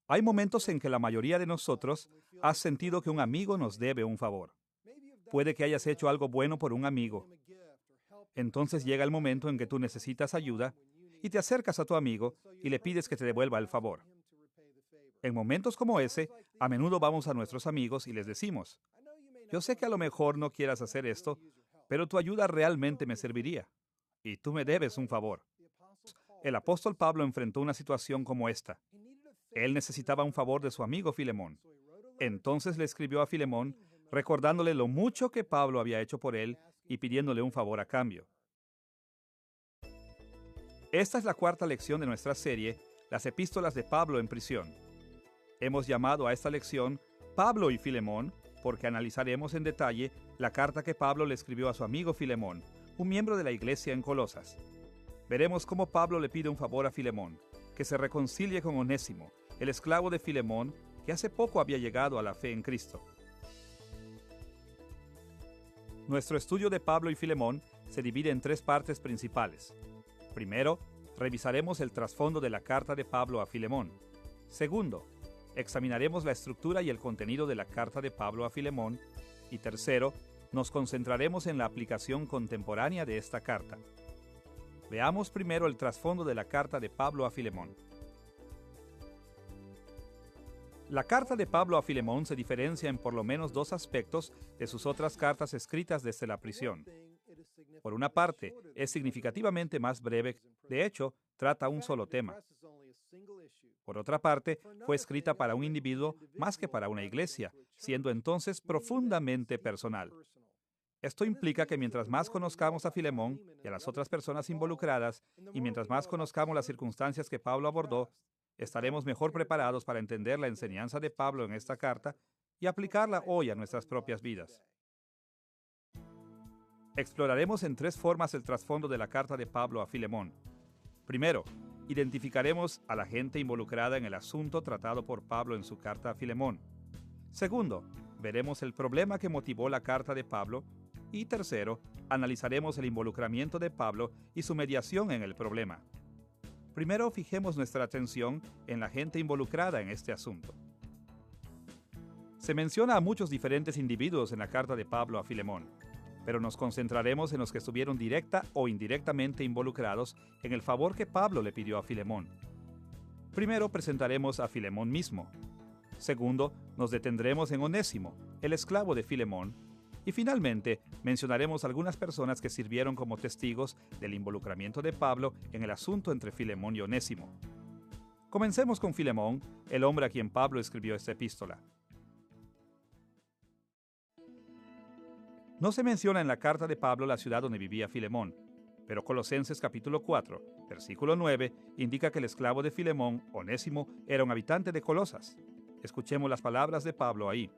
Hay momentos en que la mayoría de nosotros ha sentido que un amigo nos debe un favor. Puede que hayas hecho algo bueno por un amigo. Entonces llega el momento en que tú necesitas ayuda y te acercas a tu amigo y le pides que te devuelva el favor. En momentos como ese, a menudo vamos a nuestros amigos y les decimos: yo sé que a lo mejor no quieras hacer esto, pero tu ayuda realmente me serviría, y tú me debes un favor. El apóstol Pablo enfrentó una situación como esta. Él necesitaba un favor de su amigo Filemón. Entonces le escribió a Filemón, recordándole lo mucho que Pablo había hecho por él y pidiéndole un favor a cambio. Esta es la cuarta lección de nuestra serie, Las epístolas de Pablo en prisión. Hemos llamado a esta lección Pablo y Filemón porque analizaremos en detalle la carta que Pablo le escribió a su amigo Filemón, un miembro de la iglesia en Colosas. Veremos cómo Pablo le pide un favor a Filemón, que se reconcilie con Onésimo, el esclavo de Filemón, que hace poco había llegado a la fe en Cristo. Nuestro estudio de Pablo y Filemón se divide en tres partes principales. Primero, revisaremos el trasfondo de la carta de Pablo a Filemón. Segundo, examinaremos la estructura y el contenido de la carta de Pablo a Filemón. Y tercero, nos concentraremos en la aplicación contemporánea de esta carta. Veamos primero el trasfondo de la carta de Pablo a Filemón. La carta de Pablo a Filemón se diferencia en por lo menos dos aspectos de sus otras cartas escritas desde la prisión. Por una parte, es significativamente más breve, de hecho, trata un solo tema. Por otra parte, fue escrita para un individuo más que para una iglesia, siendo entonces profundamente personal. Esto implica que mientras más conozcamos a Filemón y a las otras personas involucradas, y mientras más conozcamos las circunstancias que Pablo abordó, estaremos mejor preparados para entender la enseñanza de Pablo en esta carta y aplicarla hoy a nuestras propias vidas. Exploraremos en tres formas el trasfondo de la carta de Pablo a Filemón. Primero, identificaremos a la gente involucrada en el asunto tratado por Pablo en su carta a Filemón. Segundo, veremos el problema que motivó la carta de Pablo. Y tercero, analizaremos el involucramiento de Pablo y su mediación en el problema. Primero, fijemos nuestra atención en la gente involucrada en este asunto. Se menciona a muchos diferentes individuos en la carta de Pablo a Filemón, pero nos concentraremos en los que estuvieron directa o indirectamente involucrados en el favor que Pablo le pidió a Filemón. Primero presentaremos a Filemón mismo. Segundo, nos detendremos en Onésimo, el esclavo de Filemón. Y finalmente, mencionaremos algunas personas que sirvieron como testigos del involucramiento de Pablo en el asunto entre Filemón y Onésimo. Comencemos con Filemón, el hombre a quien Pablo escribió esta epístola. No se menciona en la carta de Pablo la ciudad donde vivía Filemón, pero Colosenses capítulo 4, versículo 9, indica que el esclavo de Filemón, Onésimo, era un habitante de Colosas. Escuchemos las palabras de Pablo ahí.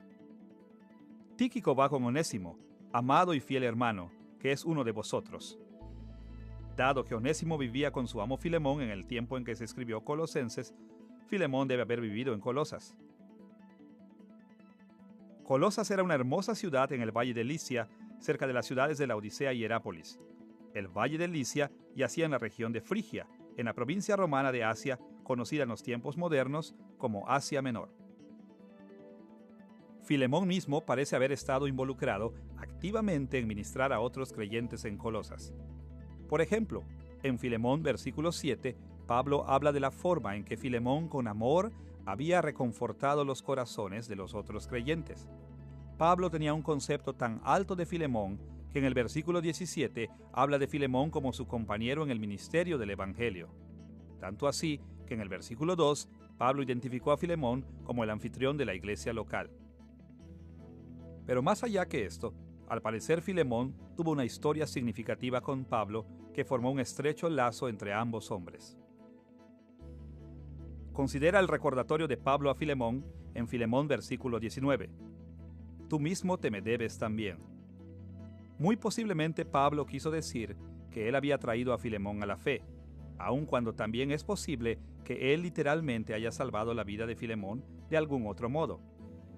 Tíquico va con Onésimo, amado y fiel hermano, que es uno de vosotros. Dado que Onésimo vivía con su amo Filemón en el tiempo en que se escribió Colosenses, Filemón debe haber vivido en Colosas. Colosas era una hermosa ciudad en el valle de Licia, cerca de las ciudades de Laodicea y Herápolis. El valle de Licia yacía en la región de Frigia, en la provincia romana de Asia, conocida en los tiempos modernos como Asia Menor. Filemón mismo parece haber estado involucrado activamente en ministrar a otros creyentes en Colosas. Por ejemplo, en Filemón versículo 7, Pablo habla de la forma en que Filemón con amor había reconfortado los corazones de los otros creyentes. Pablo tenía un concepto tan alto de Filemón que en el versículo 17 habla de Filemón como su compañero en el ministerio del Evangelio. Tanto así que en el versículo 2, Pablo identificó a Filemón como el anfitrión de la iglesia local. Pero más allá que esto, al parecer Filemón tuvo una historia significativa con Pablo que formó un estrecho lazo entre ambos hombres. Considera el recordatorio de Pablo a Filemón en Filemón versículo 19. Tú mismo te me debes también. Muy posiblemente Pablo quiso decir que él había traído a Filemón a la fe, aun cuando también es posible que él literalmente haya salvado la vida de Filemón de algún otro modo.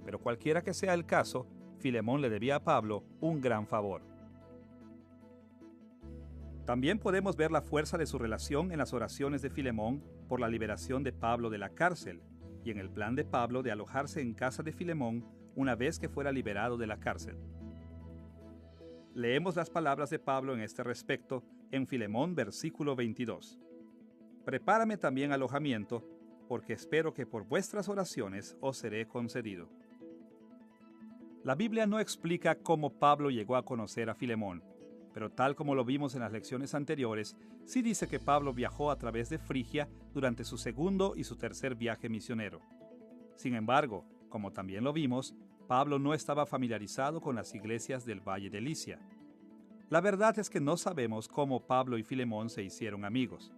Pero cualquiera que sea el caso, Filemón le debía a Pablo un gran favor. También podemos ver la fuerza de su relación en las oraciones de Filemón por la liberación de Pablo de la cárcel. y en el plan de Pablo de alojarse en casa de Filemón una vez que fuera liberado de la cárcel. Leemos las palabras de Pablo en este respecto en Filemón versículo 22. Prepárame también alojamiento, porque espero que por vuestras oraciones os seré concedido. La Biblia no explica cómo Pablo llegó a conocer a Filemón, pero tal como lo vimos en las lecciones anteriores, sí dice que Pablo viajó a través de Frigia durante su segundo y su tercer viaje misionero. Sin embargo, como también lo vimos, Pablo no estaba familiarizado con las iglesias del Valle de Licia. La verdad es que no sabemos cómo Pablo y Filemón se hicieron amigos,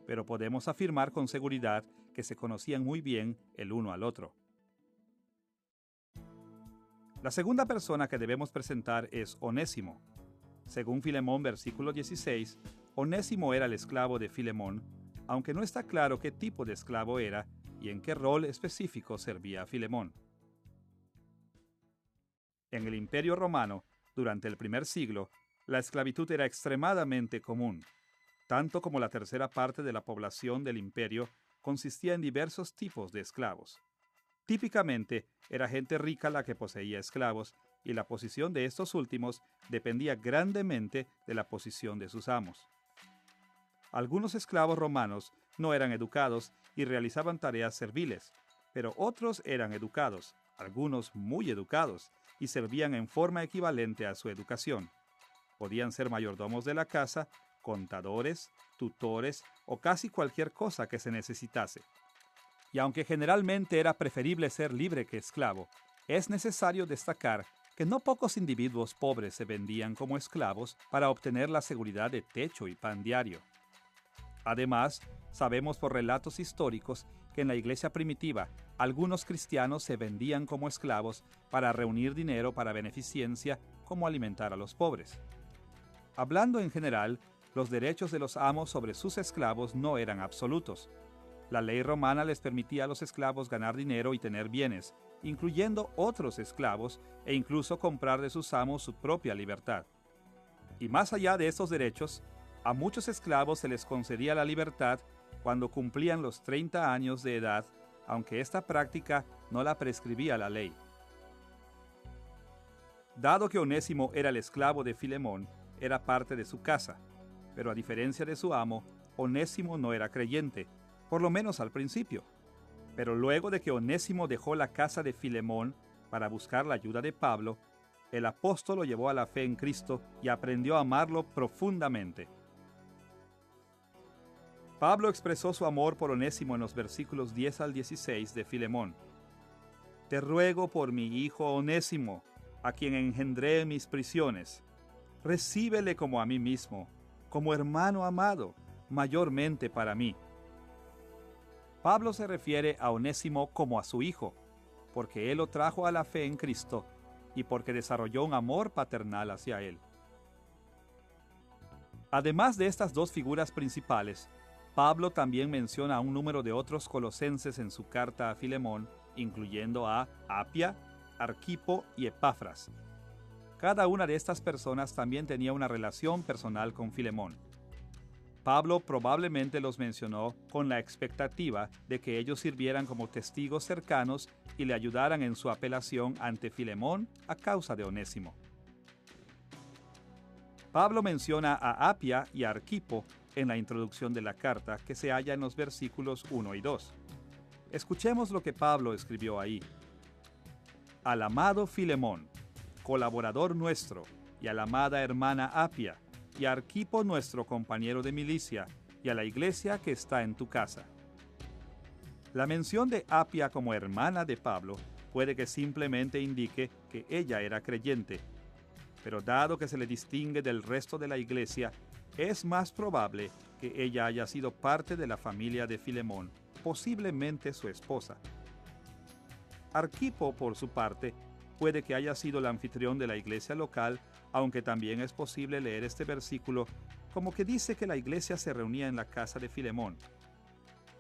pero podemos afirmar con seguridad que se conocían muy bien el uno al otro. La segunda persona que debemos presentar es Onésimo. Según Filemón versículo 16, Onésimo era el esclavo de Filemón, aunque no está claro qué tipo de esclavo era y en qué rol específico servía a Filemón. En el Imperio Romano, durante el primer siglo, la esclavitud era extremadamente común, tanto como la tercera parte de la población del imperio consistía en diversos tipos de esclavos. Típicamente, era gente rica la que poseía esclavos, y la posición de estos últimos dependía grandemente de la posición de sus amos. Algunos esclavos romanos no eran educados y realizaban tareas serviles, pero otros eran educados, algunos muy educados, y servían en forma equivalente a su educación. Podían ser mayordomos de la casa, contadores, tutores o casi cualquier cosa que se necesitase. Y aunque generalmente era preferible ser libre que esclavo, es necesario destacar que no pocos individuos pobres se vendían como esclavos para obtener la seguridad de techo y pan diario. Además, sabemos por relatos históricos que en la iglesia primitiva algunos cristianos se vendían como esclavos para reunir dinero para beneficencia como alimentar a los pobres. Hablando en general, los derechos de los amos sobre sus esclavos no eran absolutos. La ley romana les permitía a los esclavos ganar dinero y tener bienes, incluyendo otros esclavos, e incluso comprar de sus amos su propia libertad. Y más allá de estos derechos, a muchos esclavos se les concedía la libertad cuando cumplían los 30 años de edad, aunque esta práctica no la prescribía la ley. Dado que Onésimo era el esclavo de Filemón, era parte de su casa, pero a diferencia de su amo, Onésimo no era creyente, por lo menos al principio. Pero luego de que Onésimo dejó la casa de Filemón para buscar la ayuda de Pablo, el apóstol lo llevó a la fe en Cristo y aprendió a amarlo profundamente. Pablo expresó su amor por Onésimo en los versículos 10 al 16 de Filemón. Te ruego por mi hijo Onésimo, a quien engendré en mis prisiones. Recíbele como a mí mismo, como hermano amado, mayormente para mí. Pablo se refiere a Onésimo como a su hijo, porque él lo trajo a la fe en Cristo y porque desarrolló un amor paternal hacia él. Además de estas dos figuras principales, Pablo también menciona a un número de otros colosenses en su carta a Filemón, incluyendo a Apia, Arquipo y Epafras. Cada una de estas personas también tenía una relación personal con Filemón. Pablo probablemente los mencionó con la expectativa de que ellos sirvieran como testigos cercanos y le ayudaran en su apelación ante Filemón a causa de Onésimo. Pablo menciona a Apia y a Arquipo en la introducción de la carta que se halla en los versículos 1 y 2. Escuchemos lo que Pablo escribió ahí. Al amado Filemón, colaborador nuestro, y a la amada hermana Apia, y a Arquipo nuestro compañero de milicia, y a la iglesia que está en tu casa. La mención de Apia como hermana de Pablo puede que simplemente indique que ella era creyente, pero dado que se le distingue del resto de la iglesia, es más probable que ella haya sido parte de la familia de Filemón, posiblemente su esposa. Arquipo, por su parte, puede que haya sido el anfitrión de la iglesia local, aunque también es posible leer este versículo como que dice que la iglesia se reunía en la casa de Filemón.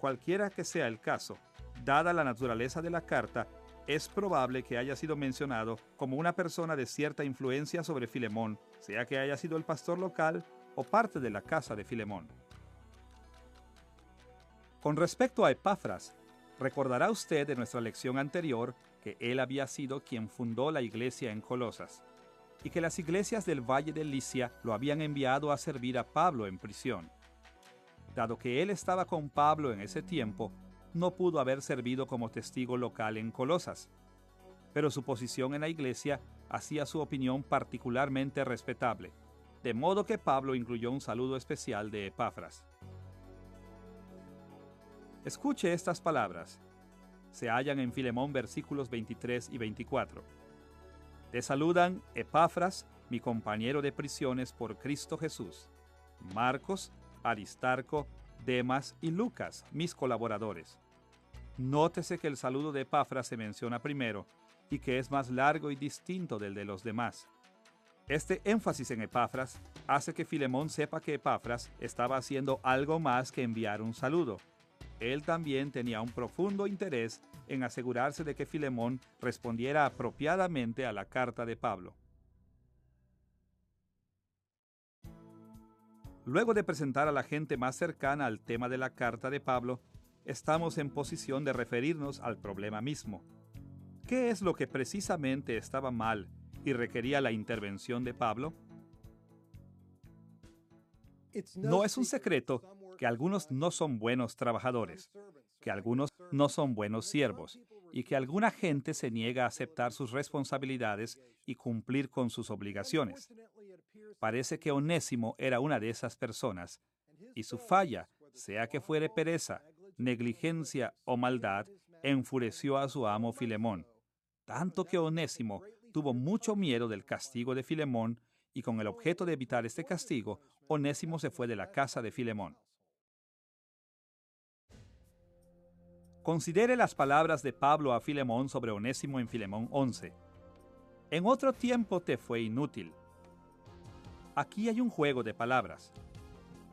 Cualquiera que sea el caso, dada la naturaleza de la carta, es probable que haya sido mencionado como una persona de cierta influencia sobre Filemón, sea que haya sido el pastor local o parte de la casa de Filemón. Con respecto a Epafras, Recordará usted de nuestra lección anterior que él había sido quien fundó la iglesia en Colosas y que las iglesias del Valle de Licia lo habían enviado a servir a Pablo en prisión. Dado que él estaba con Pablo en ese tiempo, no pudo haber servido como testigo local en Colosas, pero su posición en la iglesia hacía su opinión particularmente respetable, de modo que Pablo incluyó un saludo especial de Epafras. Escuche estas palabras. Se hallan en Filemón versículos 23 y 24. Te saludan Epafras, mi compañero de prisiones por Cristo Jesús, Marcos, Aristarco, Demas y Lucas, mis colaboradores. Nótese que el saludo de Epafras se menciona primero y que es más largo y distinto del de los demás. Este énfasis en Epafras hace que Filemón sepa que Epafras estaba haciendo algo más que enviar un saludo. Él también tenía un profundo interés en asegurarse de que Filemón respondiera apropiadamente a la carta de Pablo. Luego de presentar a la gente más cercana al tema de la carta de Pablo, estamos en posición de referirnos al problema mismo. ¿Qué es lo que precisamente estaba mal y requería la intervención de Pablo? No es un secreto que algunos no son buenos trabajadores, que algunos no son buenos siervos y que alguna gente se niega a aceptar sus responsabilidades y cumplir con sus obligaciones. Parece que Onésimo era una de esas personas, y su falla, sea que fuere pereza, negligencia o maldad, enfureció a su amo Filemón, tanto que Onésimo tuvo mucho miedo del castigo de Filemón, y con el objeto de evitar este castigo, Onésimo se fue de la casa de Filemón. Considere las palabras de Pablo a Filemón sobre Onésimo en Filemón 11. En otro tiempo te fue inútil. Aquí hay un juego de palabras.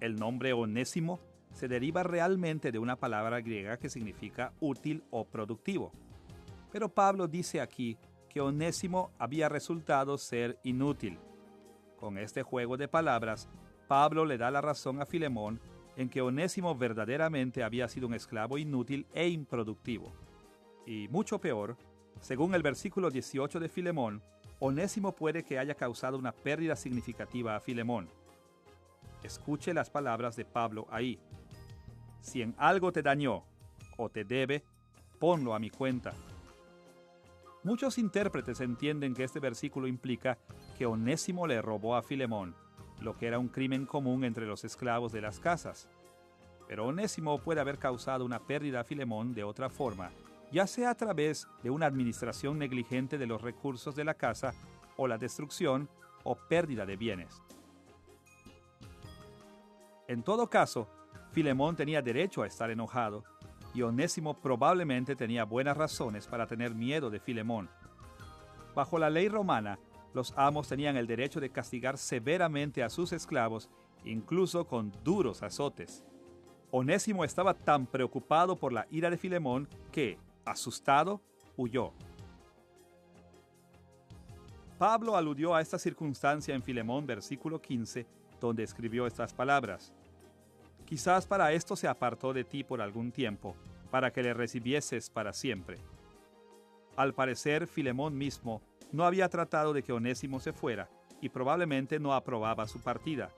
El nombre Onésimo se deriva realmente de una palabra griega que significa útil o productivo. Pero Pablo dice aquí que Onésimo había resultado ser inútil. Con este juego de palabras, Pablo le da la razón a Filemón en que Onésimo verdaderamente había sido un esclavo inútil e improductivo. Y mucho peor, según el versículo 18 de Filemón, Onésimo puede que haya causado una pérdida significativa a Filemón. Escuche las palabras de Pablo ahí. Si en algo te dañó o te debe, ponlo a mi cuenta. Muchos intérpretes entienden que este versículo implica que Onésimo le robó a Filemón, lo que era un crimen común entre los esclavos de las casas. Pero Onésimo puede haber causado una pérdida a Filemón de otra forma, ya sea a través de una administración negligente de los recursos de la casa, o la destrucción o pérdida de bienes. En todo caso, Filemón tenía derecho a estar enojado, y Onésimo probablemente tenía buenas razones para tener miedo de Filemón. Bajo la ley romana, los amos tenían el derecho de castigar severamente a sus esclavos, incluso con duros azotes. Onésimo estaba tan preocupado por la ira de Filemón que, asustado, huyó. Pablo aludió a esta circunstancia en Filemón versículo 15, donde escribió estas palabras. Quizás para esto se apartó de ti por algún tiempo, para que le recibieses para siempre. Al parecer, Filemón mismo no había tratado de que Onésimo se fuera y probablemente no aprobaba su partida.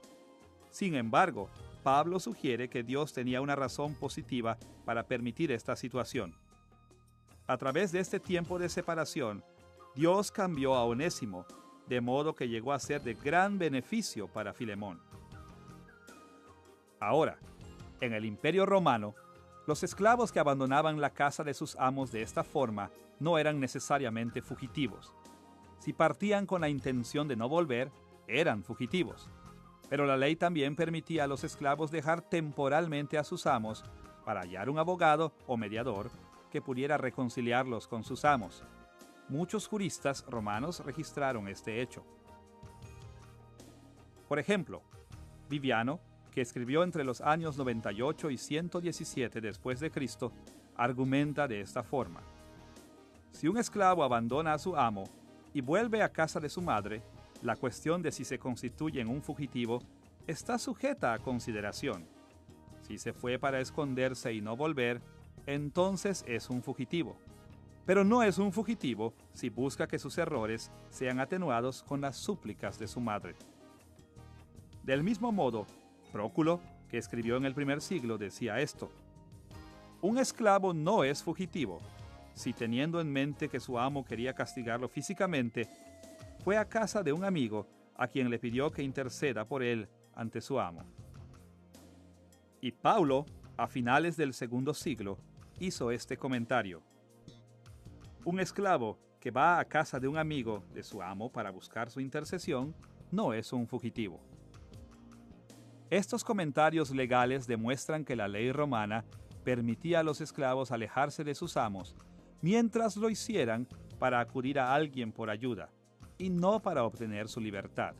Sin embargo, Pablo sugiere que Dios tenía una razón positiva para permitir esta situación. A través de este tiempo de separación, Dios cambió a Onésimo, de modo que llegó a ser de gran beneficio para Filemón. Ahora, en el Imperio Romano, los esclavos que abandonaban la casa de sus amos de esta forma no eran necesariamente fugitivos. Si partían con la intención de no volver, eran fugitivos. Pero la ley también permitía a los esclavos dejar temporalmente a sus amos para hallar un abogado o mediador que pudiera reconciliarlos con sus amos. Muchos juristas romanos registraron este hecho. Por ejemplo, Viviano, que escribió entre los años 98 y 117 después de Cristo, argumenta de esta forma. Si un esclavo abandona a su amo y vuelve a casa de su madre, la cuestión de si se constituye en un fugitivo está sujeta a consideración. Si se fue para esconderse y no volver, entonces es un fugitivo. Pero no es un fugitivo si busca que sus errores sean atenuados con las súplicas de su madre. Del mismo modo, Próculo, que escribió en el primer siglo, decía esto: un esclavo no es fugitivo si, teniendo en mente que su amo quería castigarlo físicamente, fue a casa de un amigo a quien le pidió que interceda por él ante su amo. Y Pablo, a finales del segundo siglo, hizo este comentario: un esclavo que va a casa de un amigo de su amo para buscar su intercesión no es un fugitivo. Estos comentarios legales demuestran que la ley romana permitía a los esclavos alejarse de sus amos mientras lo hicieran para acudir a alguien por ayuda y no para obtener su libertad.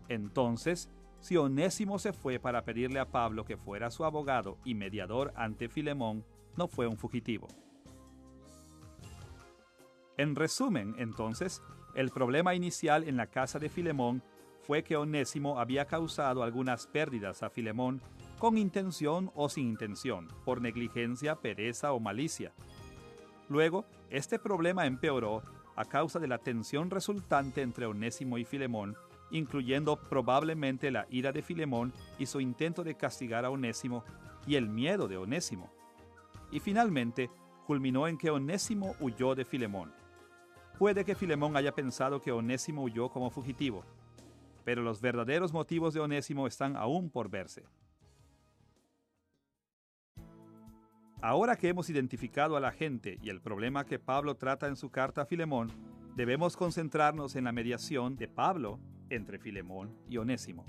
Entonces, si Onésimo se fue para pedirle a Pablo que fuera su abogado y mediador ante Filemón, no fue un fugitivo. En resumen, entonces, el problema inicial en la casa de Filemón fue que Onésimo había causado algunas pérdidas a Filemón con intención o sin intención, por negligencia, pereza o malicia. Luego, este problema empeoró a causa de la tensión resultante entre Onésimo y Filemón, incluyendo probablemente la ira de Filemón y su intento de castigar a Onésimo y el miedo de Onésimo. Y finalmente, culminó en que Onésimo huyó de Filemón. Puede que Filemón haya pensado que Onésimo huyó como fugitivo, pero los verdaderos motivos de Onésimo están aún por verse. Ahora que hemos identificado a la gente y el problema que Pablo trata en su carta a Filemón, debemos concentrarnos en la mediación de Pablo entre Filemón y Onésimo.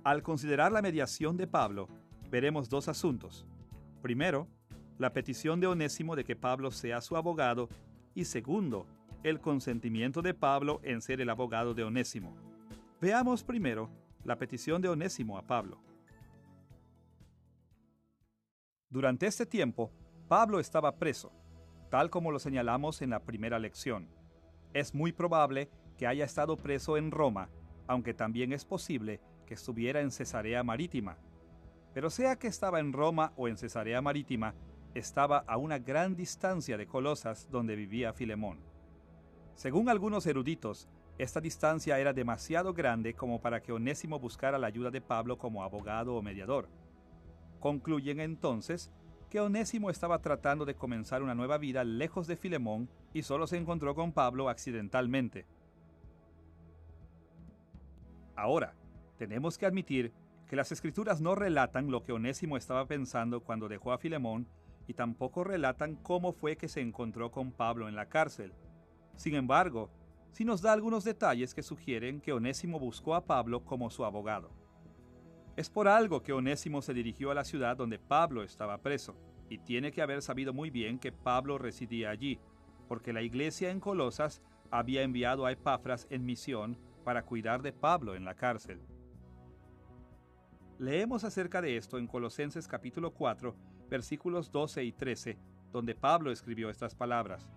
Al considerar la mediación de Pablo, veremos dos asuntos. Primero, la petición de Onésimo de que Pablo sea su abogado, y segundo, el consentimiento de Pablo en ser el abogado de Onésimo. Veamos primero la petición de Onésimo a Pablo. Durante este tiempo, Pablo estaba preso, tal como lo señalamos en la primera lección. Es muy probable que haya estado preso en Roma, aunque también es posible que estuviera en Cesarea Marítima. Pero sea que estaba en Roma o en Cesarea Marítima, estaba a una gran distancia de Colosas, donde vivía Filemón. Según algunos eruditos, esta distancia era demasiado grande como para que Onésimo buscara la ayuda de Pablo como abogado o mediador. Concluyen entonces que Onésimo estaba tratando de comenzar una nueva vida lejos de Filemón y solo se encontró con Pablo accidentalmente. Ahora, tenemos que admitir que las Escrituras no relatan lo que Onésimo estaba pensando cuando dejó a Filemón y tampoco relatan cómo fue que se encontró con Pablo en la cárcel. Sin embargo, sí nos da algunos detalles que sugieren que Onésimo buscó a Pablo como su abogado. Es por algo que Onésimo se dirigió a la ciudad donde Pablo estaba preso, y tiene que haber sabido muy bien que Pablo residía allí, porque la iglesia en Colosas había enviado a Epafras en misión para cuidar de Pablo en la cárcel. Leemos acerca de esto en Colosenses capítulo 4, versículos 12 y 13, donde Pablo escribió estas palabras: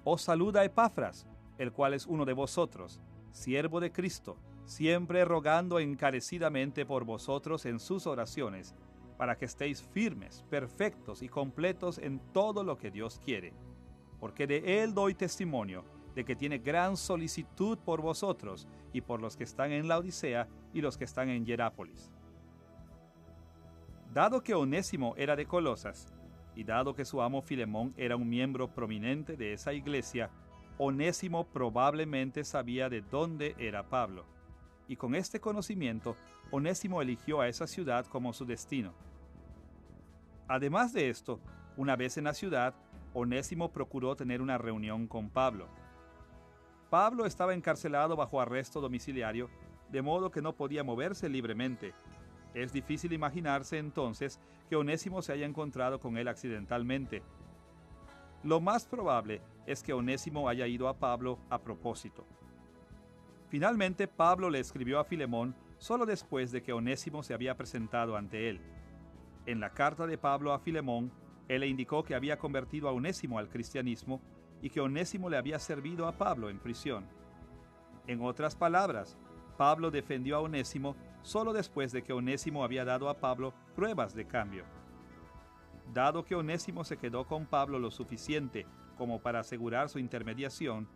Os saluda Epafras, el cual es uno de vosotros, siervo de Cristo, siempre rogando encarecidamente por vosotros en sus oraciones, para que estéis firmes, perfectos y completos en todo lo que Dios quiere. Porque de él doy testimonio de que tiene gran solicitud por vosotros y por los que están en la Odisea y los que están en Hierápolis. Dado que Onésimo era de Colosas, y dado que su amo Filemón era un miembro prominente de esa iglesia, Onésimo probablemente sabía de dónde era Pablo. Y con este conocimiento, Onésimo eligió a esa ciudad como su destino. Además de esto, una vez en la ciudad, Onésimo procuró tener una reunión con Pablo. Pablo estaba encarcelado bajo arresto domiciliario, de modo que no podía moverse libremente. Es difícil imaginarse entonces que Onésimo se haya encontrado con él accidentalmente. Lo más probable es que Onésimo haya ido a Pablo a propósito. Finalmente, Pablo le escribió a Filemón solo después de que Onésimo se había presentado ante él. En la carta de Pablo a Filemón, él le indicó que había convertido a Onésimo al cristianismo y que Onésimo le había servido a Pablo en prisión. En otras palabras, Pablo defendió a Onésimo solo después de que Onésimo había dado a Pablo pruebas de cambio. Dado que Onésimo se quedó con Pablo lo suficiente como para asegurar su intermediación,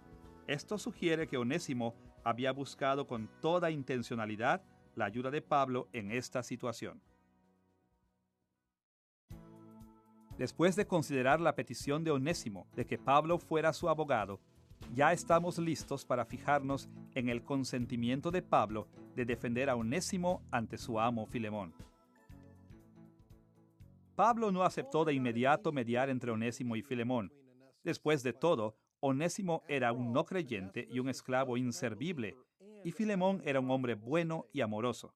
esto sugiere que Onésimo había buscado con toda intencionalidad la ayuda de Pablo en esta situación. Después de considerar la petición de Onésimo de que Pablo fuera su abogado, ya estamos listos para fijarnos en el consentimiento de Pablo de defender a Onésimo ante su amo Filemón. Pablo no aceptó de inmediato mediar entre Onésimo y Filemón. Después de todo, Onésimo era un no creyente y un esclavo inservible, y Filemón era un hombre bueno y amoroso.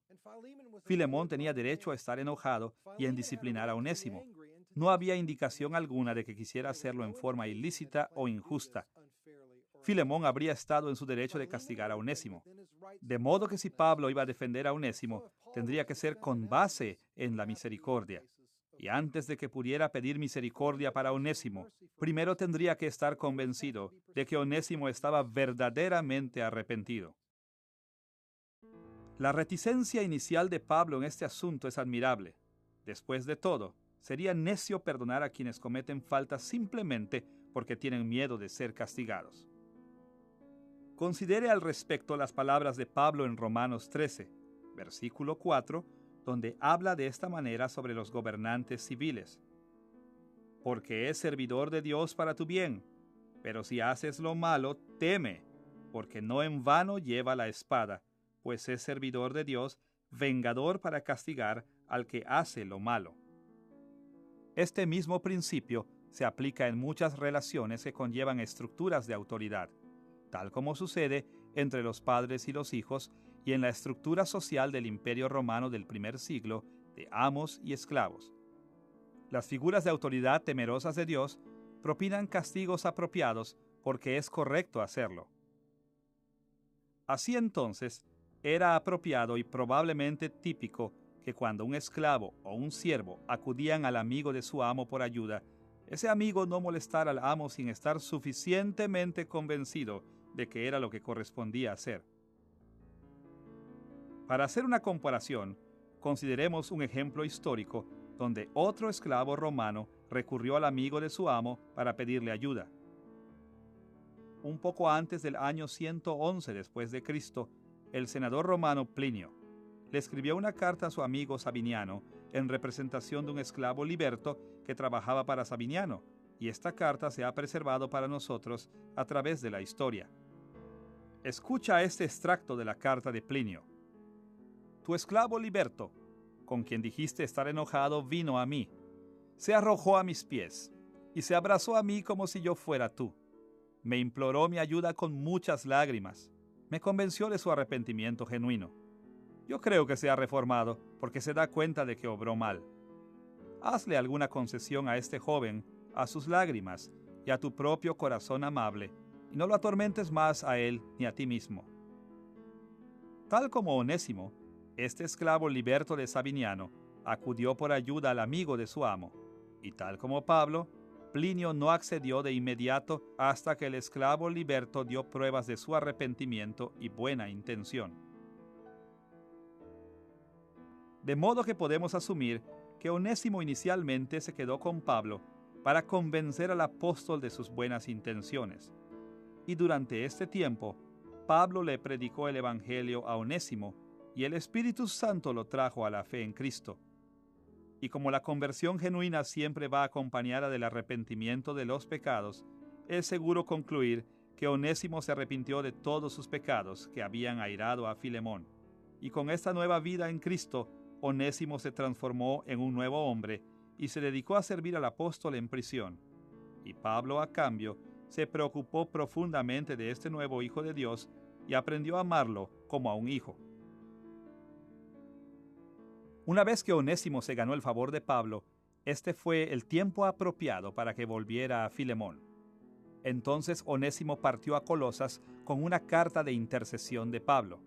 Filemón tenía derecho a estar enojado y en disciplinar a Onésimo. No había indicación alguna de que quisiera hacerlo en forma ilícita o injusta. Filemón habría estado en su derecho de castigar a Onésimo. De modo que si Pablo iba a defender a Onésimo, tendría que ser con base en la misericordia. Y antes de que pudiera pedir misericordia para Onésimo, primero tendría que estar convencido de que Onésimo estaba verdaderamente arrepentido. La reticencia inicial de Pablo en este asunto es admirable. Después de todo, sería necio perdonar a quienes cometen faltas simplemente porque tienen miedo de ser castigados. Considere al respecto las palabras de Pablo en Romanos 13, versículo 4, donde habla de esta manera sobre los gobernantes civiles. Porque es servidor de Dios para tu bien, pero si haces lo malo, teme, porque no en vano lleva la espada, pues es servidor de Dios, vengador para castigar al que hace lo malo. Este mismo principio se aplica en muchas relaciones que conllevan estructuras de autoridad, tal como sucede entre los padres y los hijos y en la estructura social del Imperio Romano del primer siglo de amos y esclavos. Las figuras de autoridad temerosas de Dios propinan castigos apropiados porque es correcto hacerlo. Así entonces, era apropiado y probablemente típico que cuando un esclavo o un siervo acudían al amigo de su amo por ayuda, ese amigo no molestara al amo sin estar suficientemente convencido de que era lo que correspondía hacer. Para hacer una comparación, consideremos un ejemplo histórico donde otro esclavo romano recurrió al amigo de su amo para pedirle ayuda. Un poco antes del año 111 después de Cristo, el senador romano Plinio le escribió una carta a su amigo Sabiniano en representación de un esclavo liberto que trabajaba para Sabiniano, y esta carta se ha preservado para nosotros a través de la historia. Escucha este extracto de la carta de Plinio. Tu esclavo liberto, con quien dijiste estar enojado, vino a mí. Se arrojó a mis pies y se abrazó a mí como si yo fuera tú. Me imploró mi ayuda con muchas lágrimas. Me convenció de su arrepentimiento genuino. Yo creo que se ha reformado porque se da cuenta de que obró mal. Hazle alguna concesión a este joven, a sus lágrimas y a tu propio corazón amable, y no lo atormentes más a él ni a ti mismo. Tal como Onésimo, este esclavo liberto de Sabiniano acudió por ayuda al amigo de su amo, y tal como Pablo, Plinio no accedió de inmediato hasta que el esclavo liberto dio pruebas de su arrepentimiento y buena intención. De modo que podemos asumir que Onésimo inicialmente se quedó con Pablo para convencer al apóstol de sus buenas intenciones. Y durante este tiempo, Pablo le predicó el Evangelio a Onésimo y el Espíritu Santo lo trajo a la fe en Cristo. Y como la conversión genuina siempre va acompañada del arrepentimiento de los pecados, es seguro concluir que Onésimo se arrepintió de todos sus pecados que habían airado a Filemón. Y con esta nueva vida en Cristo, Onésimo se transformó en un nuevo hombre y se dedicó a servir al apóstol en prisión. Y Pablo, a cambio, se preocupó profundamente de este nuevo hijo de Dios y aprendió a amarlo como a un hijo. Una vez que Onésimo se ganó el favor de Pablo, este fue el tiempo apropiado para que volviera a Filemón. Entonces Onésimo partió a Colosas con una carta de intercesión de Pablo.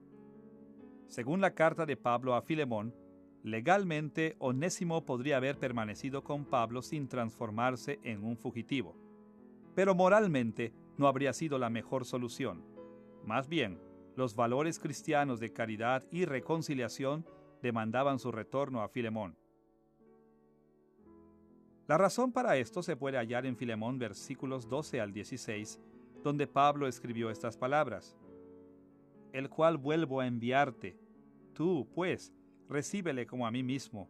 Según la carta de Pablo a Filemón, legalmente Onésimo podría haber permanecido con Pablo sin transformarse en un fugitivo. Pero moralmente no habría sido la mejor solución. Más bien, Los valores cristianos de caridad y reconciliación demandaban su retorno a Filemón. La razón para esto se puede hallar en Filemón versículos 12 al 16, donde Pablo escribió estas palabras: el cual vuelvo a enviarte. Tú, pues, recíbele como a mí mismo.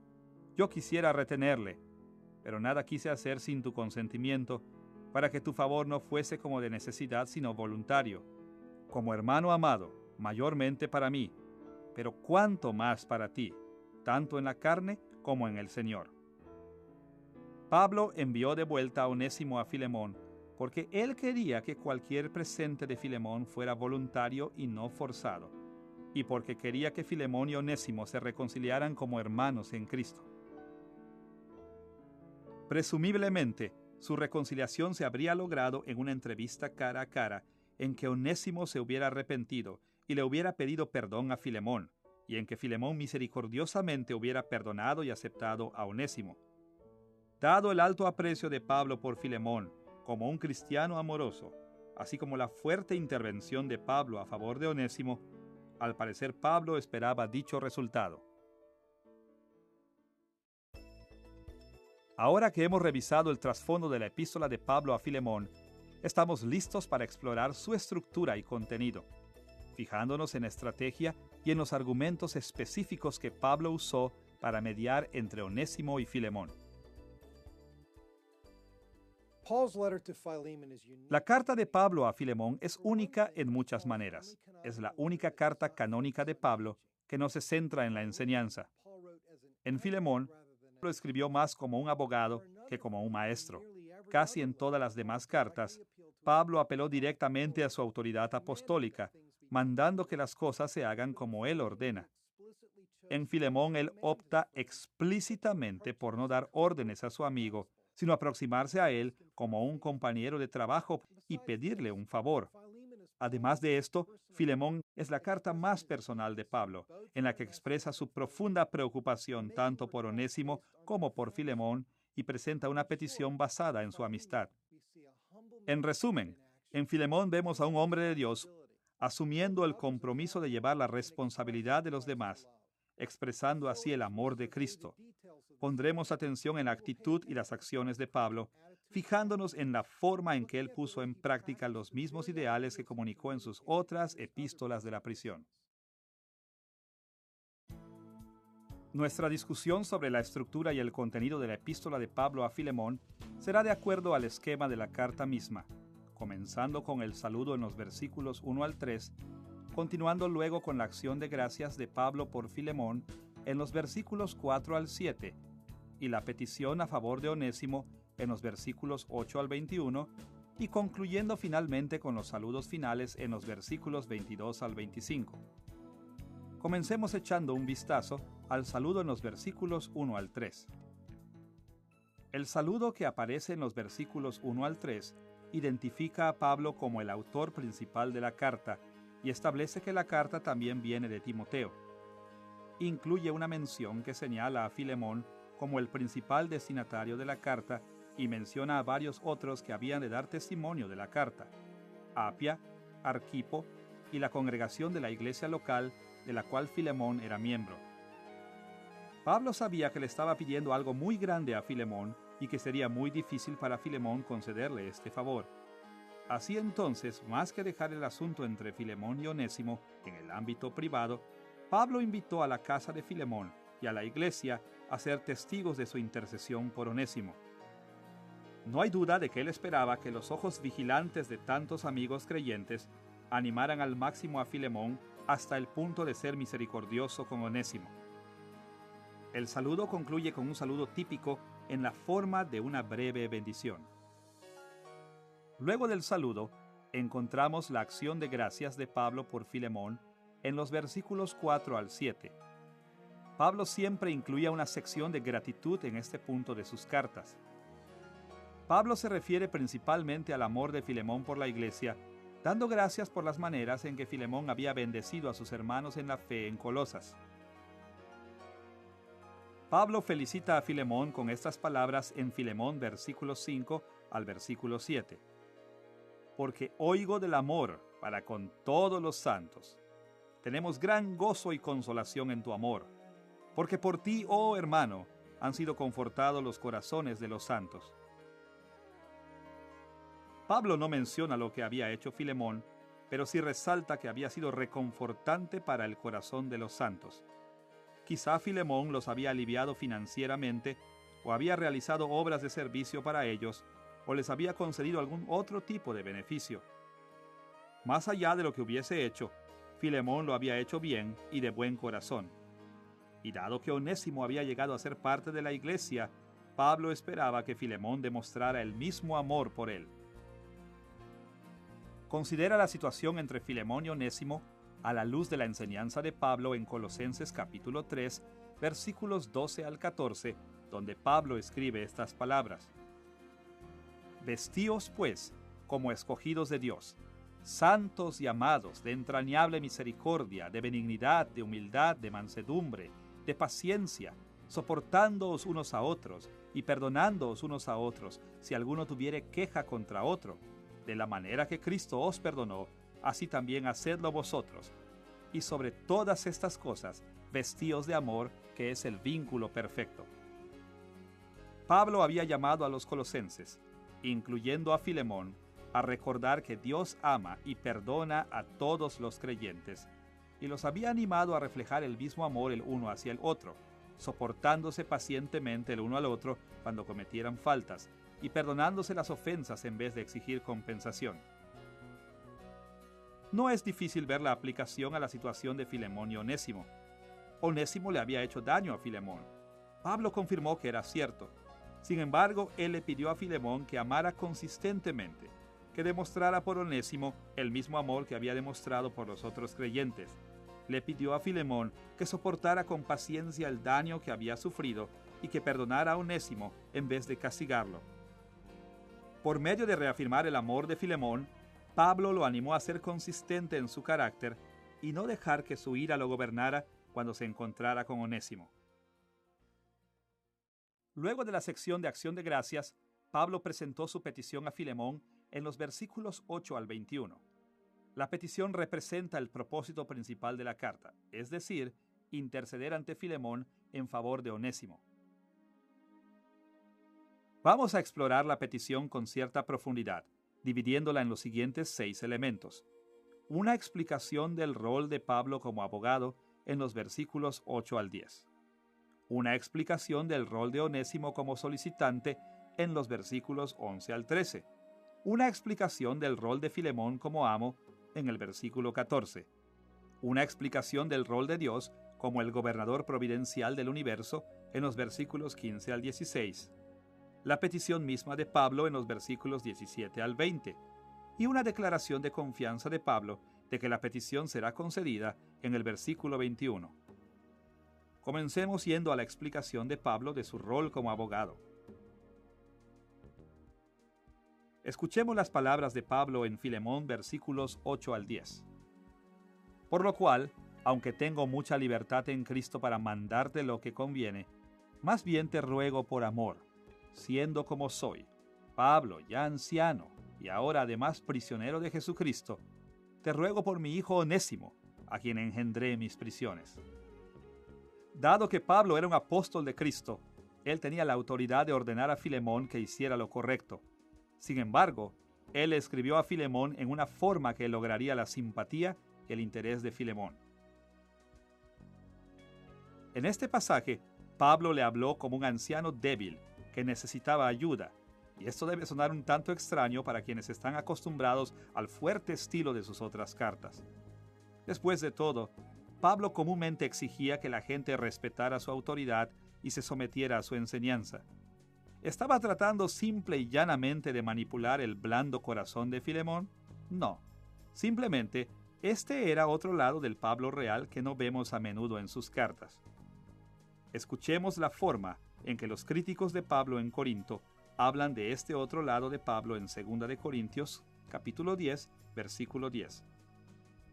Yo quisiera retenerle, pero nada quise hacer sin tu consentimiento, para que tu favor no fuese como de necesidad, sino voluntario, como hermano amado, mayormente para mí, pero cuánto más para ti, tanto en la carne como en el Señor. Pablo envió de vuelta a Onésimo a Filemón, porque él quería que cualquier presente de Filemón fuera voluntario y no forzado, y porque quería que Filemón y Onésimo se reconciliaran como hermanos en Cristo. Presumiblemente, su reconciliación se habría logrado en una entrevista cara a cara, en que Onésimo se hubiera arrepentido y le hubiera pedido perdón a Filemón, y en que Filemón misericordiosamente hubiera perdonado y aceptado a Onésimo. Dado el alto aprecio de Pablo por Filemón como un cristiano amoroso, así como la fuerte intervención de Pablo a favor de Onésimo, al parecer Pablo esperaba dicho resultado. Ahora que hemos revisado el trasfondo de la epístola de Pablo a Filemón, estamos listos para explorar su estructura y contenido, fijándonos en la estrategia y en los argumentos específicos que Pablo usó para mediar entre Onésimo y Filemón. La carta de Pablo a Filemón es única en muchas maneras. Es la única carta canónica de Pablo que no se centra en la enseñanza. En Filemón, Pablo escribió más como un abogado que como un maestro. Casi en todas las demás cartas, Pablo apeló directamente a su autoridad apostólica, mandando que las cosas se hagan como él ordena. En Filemón, él opta explícitamente por no dar órdenes a su amigo, sino aproximarse a él como un compañero de trabajo y pedirle un favor. Además de esto, Filemón es la carta más personal de Pablo, en la que expresa su profunda preocupación tanto por Onésimo como por Filemón y presenta una petición basada en su amistad. En resumen, en Filemón vemos a un hombre de Dios asumiendo el compromiso de llevar la responsabilidad de los demás, expresando así el amor de Cristo. Pondremos atención en la actitud y las acciones de Pablo, fijándonos en la forma en que él puso en práctica los mismos ideales que comunicó en sus otras epístolas de la prisión. Nuestra discusión sobre la estructura y el contenido de la epístola de Pablo a Filemón será de acuerdo al esquema de la carta misma, comenzando con el saludo en los versículos 1 al 3, continuando luego con la acción de gracias de Pablo por Filemón en los versículos 4 al 7, y la petición a favor de Onésimo en los versículos 8 al 21, y concluyendo finalmente con los saludos finales en los versículos 22 al 25. Comencemos echando un vistazo al saludo en los versículos 1 al 3. El saludo que aparece en los versículos 1 al 3 identifica a Pablo como el autor principal de la carta y establece que la carta también viene de Timoteo. Incluye una mención que señala a Filemón como el principal destinatario de la carta y menciona a varios otros que habían de dar testimonio de la carta: Apia, Arquipo y la congregación de la iglesia local de la cual Filemón era miembro. Pablo sabía que le estaba pidiendo algo muy grande a Filemón y que sería muy difícil para Filemón concederle este favor. Así entonces, más que dejar el asunto entre Filemón y Onésimo en el ámbito privado, Pablo invitó a la casa de Filemón y a la iglesia a ser testigos de su intercesión por Onésimo. No hay duda de que él esperaba que los ojos vigilantes de tantos amigos creyentes animaran al máximo a Filemón hasta el punto de ser misericordioso con Onésimo. El saludo concluye con un saludo típico en la forma de una breve bendición. Luego del saludo, encontramos la acción de gracias de Pablo por Filemón en los versículos 4 al 7. Pablo siempre incluía una sección de gratitud en este punto de sus cartas. Pablo se refiere principalmente al amor de Filemón por la iglesia, dando gracias por las maneras en que Filemón había bendecido a sus hermanos en la fe en Colosas. Pablo felicita a Filemón con estas palabras en Filemón versículo 5 al versículo 7. Porque oigo del amor para con todos los santos tenemos gran gozo y consolación en tu amor, porque por ti, oh hermano, han sido confortados los corazones de los santos. Pablo no menciona lo que había hecho Filemón, pero sí resalta que había sido reconfortante para el corazón de los santos. Quizá Filemón los había aliviado financieramente, o había realizado obras de servicio para ellos, o les había concedido algún otro tipo de beneficio. Más allá de lo que hubiese hecho, Filemón lo había hecho bien y de buen corazón. Y dado que Onésimo había llegado a ser parte de la iglesia, Pablo esperaba que Filemón demostrara el mismo amor por él. Considera la situación entre Filemón y Onésimo a la luz de la enseñanza de Pablo en Colosenses capítulo 3, versículos 12 al 14, donde Pablo escribe estas palabras: Vestíos, pues, como escogidos de Dios, santos y amados, de entrañable misericordia, de benignidad, de humildad, de mansedumbre, de paciencia, soportándoos unos a otros y perdonándoos unos a otros, si alguno tuviere queja contra otro. De la manera que Cristo os perdonó, así también hacedlo vosotros. Y sobre todas estas cosas, vestíos de amor, que es el vínculo perfecto. Pablo había llamado a los colosenses, incluyendo a Filemón, a recordar que Dios ama y perdona a todos los creyentes, y los había animado a reflejar el mismo amor el uno hacia el otro, soportándose pacientemente el uno al otro cuando cometieran faltas, y perdonándose las ofensas en vez de exigir compensación. No es difícil ver la aplicación a la situación de Filemón y Onésimo. Onésimo le había hecho daño a Filemón. Pablo confirmó que era cierto. Sin embargo, él le pidió a Filemón que amara consistentemente, que demostrara por Onésimo el mismo amor que había demostrado por los otros creyentes. Le pidió a Filemón que soportara con paciencia el daño que había sufrido y que perdonara a Onésimo en vez de castigarlo. Por medio de reafirmar el amor de Filemón, Pablo lo animó a ser consistente en su carácter y no dejar que su ira lo gobernara cuando se encontrara con Onésimo. Luego de la sección de acción de gracias, Pablo presentó su petición a Filemón en los versículos 8 al 21. La petición representa el propósito principal de la carta, es decir, interceder ante Filemón en favor de Onésimo. Vamos a explorar la petición con cierta profundidad, dividiéndola en los siguientes 6 elementos. Una explicación del rol de Pablo como abogado en los versículos 8 al 10. Una explicación del rol de Onésimo como solicitante en los versículos 11 al 13. Una explicación del rol de Filemón como amo en el versículo 14. Una explicación del rol de Dios como el gobernador providencial del universo en los versículos 15 al 16. La petición misma de Pablo en los versículos 17 al 20, y una declaración de confianza de Pablo de que la petición será concedida en el versículo 21. Comencemos yendo a la explicación de Pablo de su rol como abogado. Escuchemos las palabras de Pablo en Filemón versículos 8 al 10. Por lo cual, aunque tengo mucha libertad en Cristo para mandarte lo que conviene, más bien te ruego por amor, siendo como soy, Pablo, ya anciano, y ahora además prisionero de Jesucristo, te ruego por mi hijo Onésimo, a quien engendré mis prisiones. Dado que Pablo era un apóstol de Cristo, él tenía la autoridad de ordenar a Filemón que hiciera lo correcto. Sin embargo, él escribió a Filemón en una forma que lograría la simpatía y el interés de Filemón. En este pasaje, Pablo le habló como un anciano débil que necesitaba ayuda, y esto debe sonar un tanto extraño para quienes están acostumbrados al fuerte estilo de sus otras cartas. Después de todo, Pablo comúnmente exigía que la gente respetara su autoridad y se sometiera a su enseñanza. ¿Estaba tratando simple y llanamente de manipular el blando corazón de Filemón? No. Simplemente, este era otro lado del Pablo real que no vemos a menudo en sus cartas. Escuchemos la forma en que los críticos de Pablo en Corinto hablan de este otro lado de Pablo en 2 de Corintios, capítulo 10, versículo 10.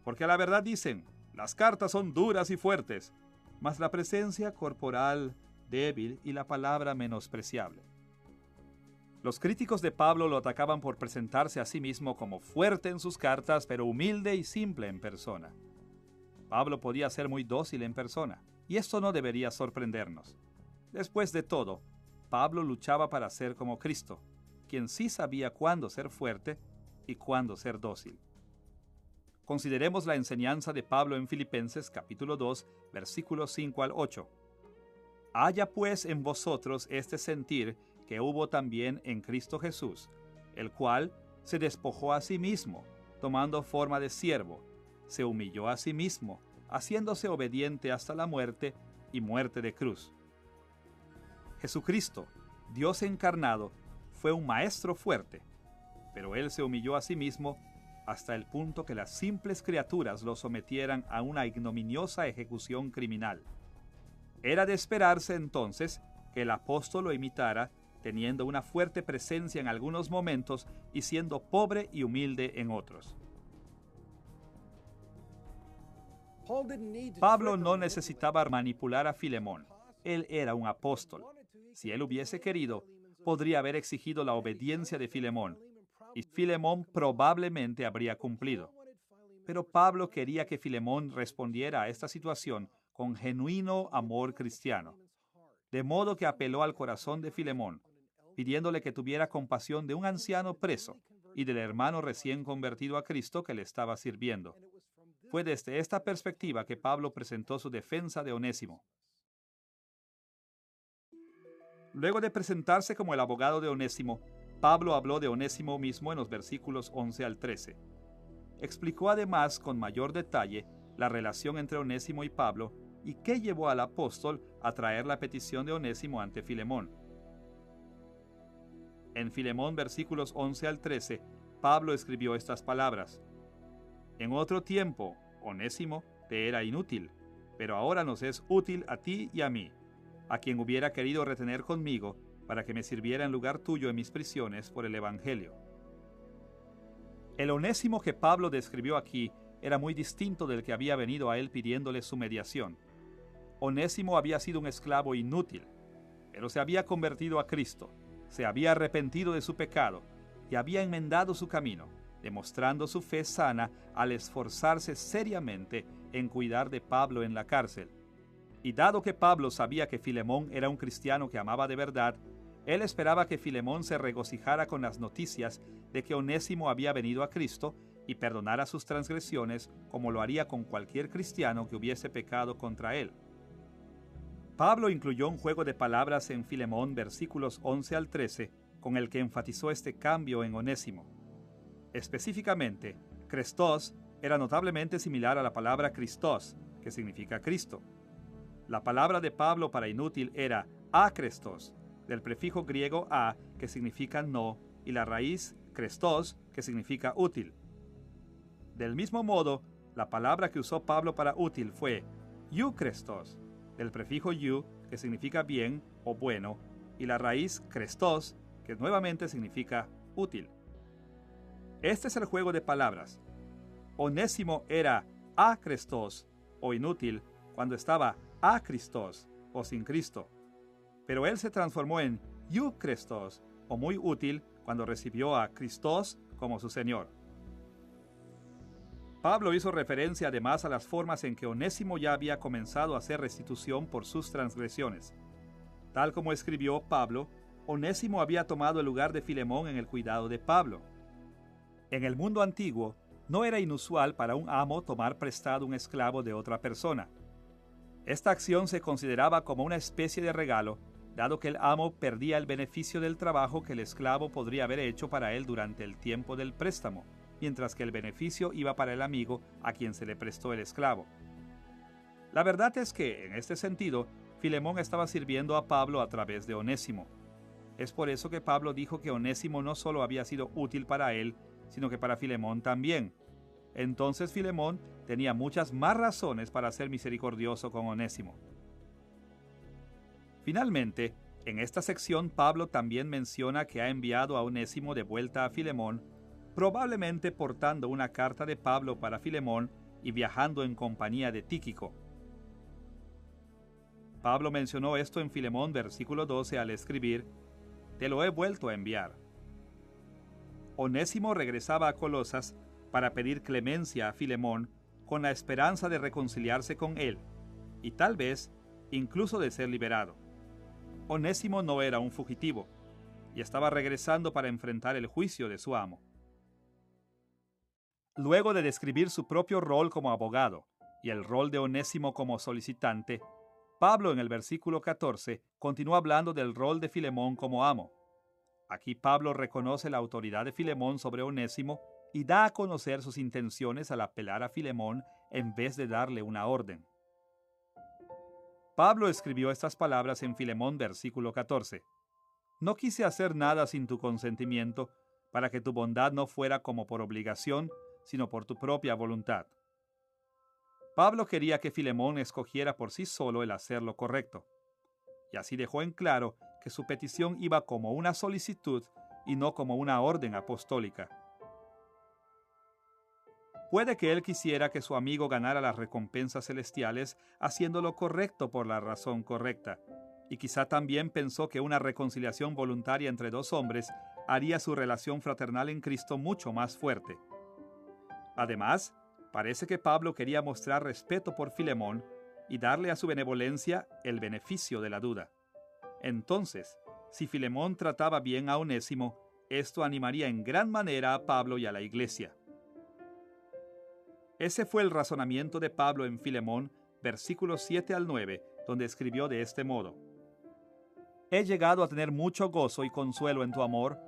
Porque a la verdad dicen, las cartas son duras y fuertes, mas la presencia corporal débil y la palabra menospreciable. Los críticos de Pablo lo atacaban por presentarse a sí mismo como fuerte en sus cartas, pero humilde y simple en persona. Pablo podía ser muy dócil en persona, y esto no debería sorprendernos. Después de todo, Pablo luchaba para ser como Cristo, quien sí sabía cuándo ser fuerte y cuándo ser dócil. Consideremos la enseñanza de Pablo en Filipenses capítulo 2, versículos 5 al 8. Haya pues en vosotros este sentir que hubo también en Cristo Jesús, el cual se despojó a sí mismo, tomando forma de siervo, se humilló a sí mismo, haciéndose obediente hasta la muerte y muerte de cruz. Jesucristo, Dios encarnado, fue un maestro fuerte, pero él se humilló a sí mismo hasta el punto que las simples criaturas lo sometieran a una ignominiosa ejecución criminal. Era de esperarse entonces que el apóstol lo imitara, teniendo una fuerte presencia en algunos momentos y siendo pobre y humilde en otros. Pablo no necesitaba manipular a Filemón. Él era un apóstol. Si él hubiese querido, podría haber exigido la obediencia de Filemón, y Filemón probablemente habría cumplido. Pero Pablo quería que Filemón respondiera a esta situación con genuino amor cristiano, de modo que apeló al corazón de Filemón, pidiéndole que tuviera compasión de un anciano preso y del hermano recién convertido a Cristo que le estaba sirviendo. Fue desde esta perspectiva que Pablo presentó su defensa de Onésimo. Luego de presentarse como el abogado de Onésimo, Pablo habló de Onésimo mismo en los versículos 11 al 13. Explicó además con mayor detalle la relación entre Onésimo y Pablo y qué llevó al apóstol a traer la petición de Onésimo ante Filemón. En Filemón versículos 11 al 13, Pablo escribió estas palabras: En otro tiempo, Onésimo te era inútil, pero ahora nos es útil a ti y a mí, a quien hubiera querido retener conmigo para que me sirviera en lugar tuyo en mis prisiones por el Evangelio. El Onésimo que Pablo describió aquí era muy distinto del que había venido a él pidiéndole su mediación. Onésimo había sido un esclavo inútil, pero se había convertido a Cristo, se había arrepentido de su pecado y había enmendado su camino, demostrando su fe sana al esforzarse seriamente en cuidar de Pablo en la cárcel. Y dado que Pablo sabía que Filemón era un cristiano que amaba de verdad, él esperaba que Filemón se regocijara con las noticias de que Onésimo había venido a Cristo y perdonara sus transgresiones como lo haría con cualquier cristiano que hubiese pecado contra él. Pablo incluyó un juego de palabras en Filemón versículos 11 al 13 con el que enfatizó este cambio en Onésimo. Específicamente, Krestos era notablemente similar a la palabra Christos, que significa Cristo. La palabra de Pablo para inútil era akrestos, del prefijo griego a, que significa no, y la raíz krestos, que significa útil. Del mismo modo, la palabra que usó Pablo para útil fue eukrestos, del prefijo eu, que significa bien o bueno, y la raíz krestos, que nuevamente significa útil. Este es el juego de palabras. Onésimo era akrestos, o inútil, cuando estaba a Christos, o sin Cristo. Pero él se transformó en eukrestos, o muy útil, cuando recibió a Christos como su Señor. Pablo hizo referencia además a las formas en que Onésimo ya había comenzado a hacer restitución por sus transgresiones. Tal como escribió Pablo, Onésimo había tomado el lugar de Filemón en el cuidado de Pablo. En el mundo antiguo, no era inusual para un amo tomar prestado un esclavo de otra persona. Esta acción se consideraba como una especie de regalo, dado que el amo perdía el beneficio del trabajo que el esclavo podría haber hecho para él durante el tiempo del préstamo, mientras que el beneficio iba para el amigo a quien se le prestó el esclavo. La verdad es que, en este sentido, Filemón estaba sirviendo a Pablo a través de Onésimo. Es por eso que Pablo dijo que Onésimo no solo había sido útil para él, sino que para Filemón también. Entonces Filemón tenía muchas más razones para ser misericordioso con Onésimo. Finalmente, en esta sección Pablo también menciona que ha enviado a Onésimo de vuelta a Filemón, probablemente portando una carta de Pablo para Filemón y viajando en compañía de Tíquico. Pablo mencionó esto en Filemón versículo 12 al escribir: «Te lo he vuelto a enviar». Onésimo regresaba a Colosas para pedir clemencia a Filemón, con la esperanza de reconciliarse con él, y tal vez incluso de ser liberado. Onésimo no era un fugitivo, y estaba regresando para enfrentar el juicio de su amo. Luego de describir su propio rol como abogado y el rol de Onésimo como solicitante, Pablo en el versículo 14 continúa hablando del rol de Filemón como amo. Aquí Pablo reconoce la autoridad de Filemón sobre Onésimo y da a conocer sus intenciones al apelar a Filemón en vez de darle una orden. Pablo escribió estas palabras en Filemón versículo 14. No quise hacer nada sin tu consentimiento, para que tu bondad no fuera como por obligación, sino por tu propia voluntad. Pablo quería que Filemón escogiera por sí solo el hacer lo correcto, y así dejó en claro que su petición iba como una solicitud y no como una orden apostólica. Puede que él quisiera que su amigo ganara las recompensas celestiales haciendo lo correcto por la razón correcta, y quizá también pensó que una reconciliación voluntaria entre dos hombres haría su relación fraternal en Cristo mucho más fuerte. Además, parece que Pablo quería mostrar respeto por Filemón y darle a su benevolencia el beneficio de la duda. Entonces, si Filemón trataba bien a Onésimo, esto animaría en gran manera a Pablo y a la iglesia. Ese fue el razonamiento de Pablo en Filemón, versículos 7 al 9, donde escribió de este modo: He llegado a tener mucho gozo y consuelo en tu amor,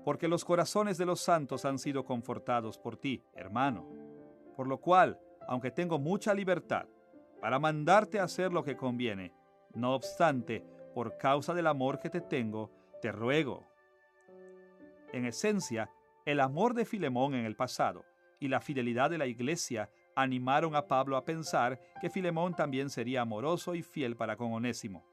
porque los corazones de los santos han sido confortados por ti, hermano. Por lo cual, aunque tengo mucha libertad para mandarte a hacer lo que conviene, no obstante, por causa del amor que te tengo, te ruego. En esencia, el amor de Filemón en el pasado y la fidelidad de la iglesia animaron a Pablo a pensar que Filemón también sería amoroso y fiel para con Onésimo.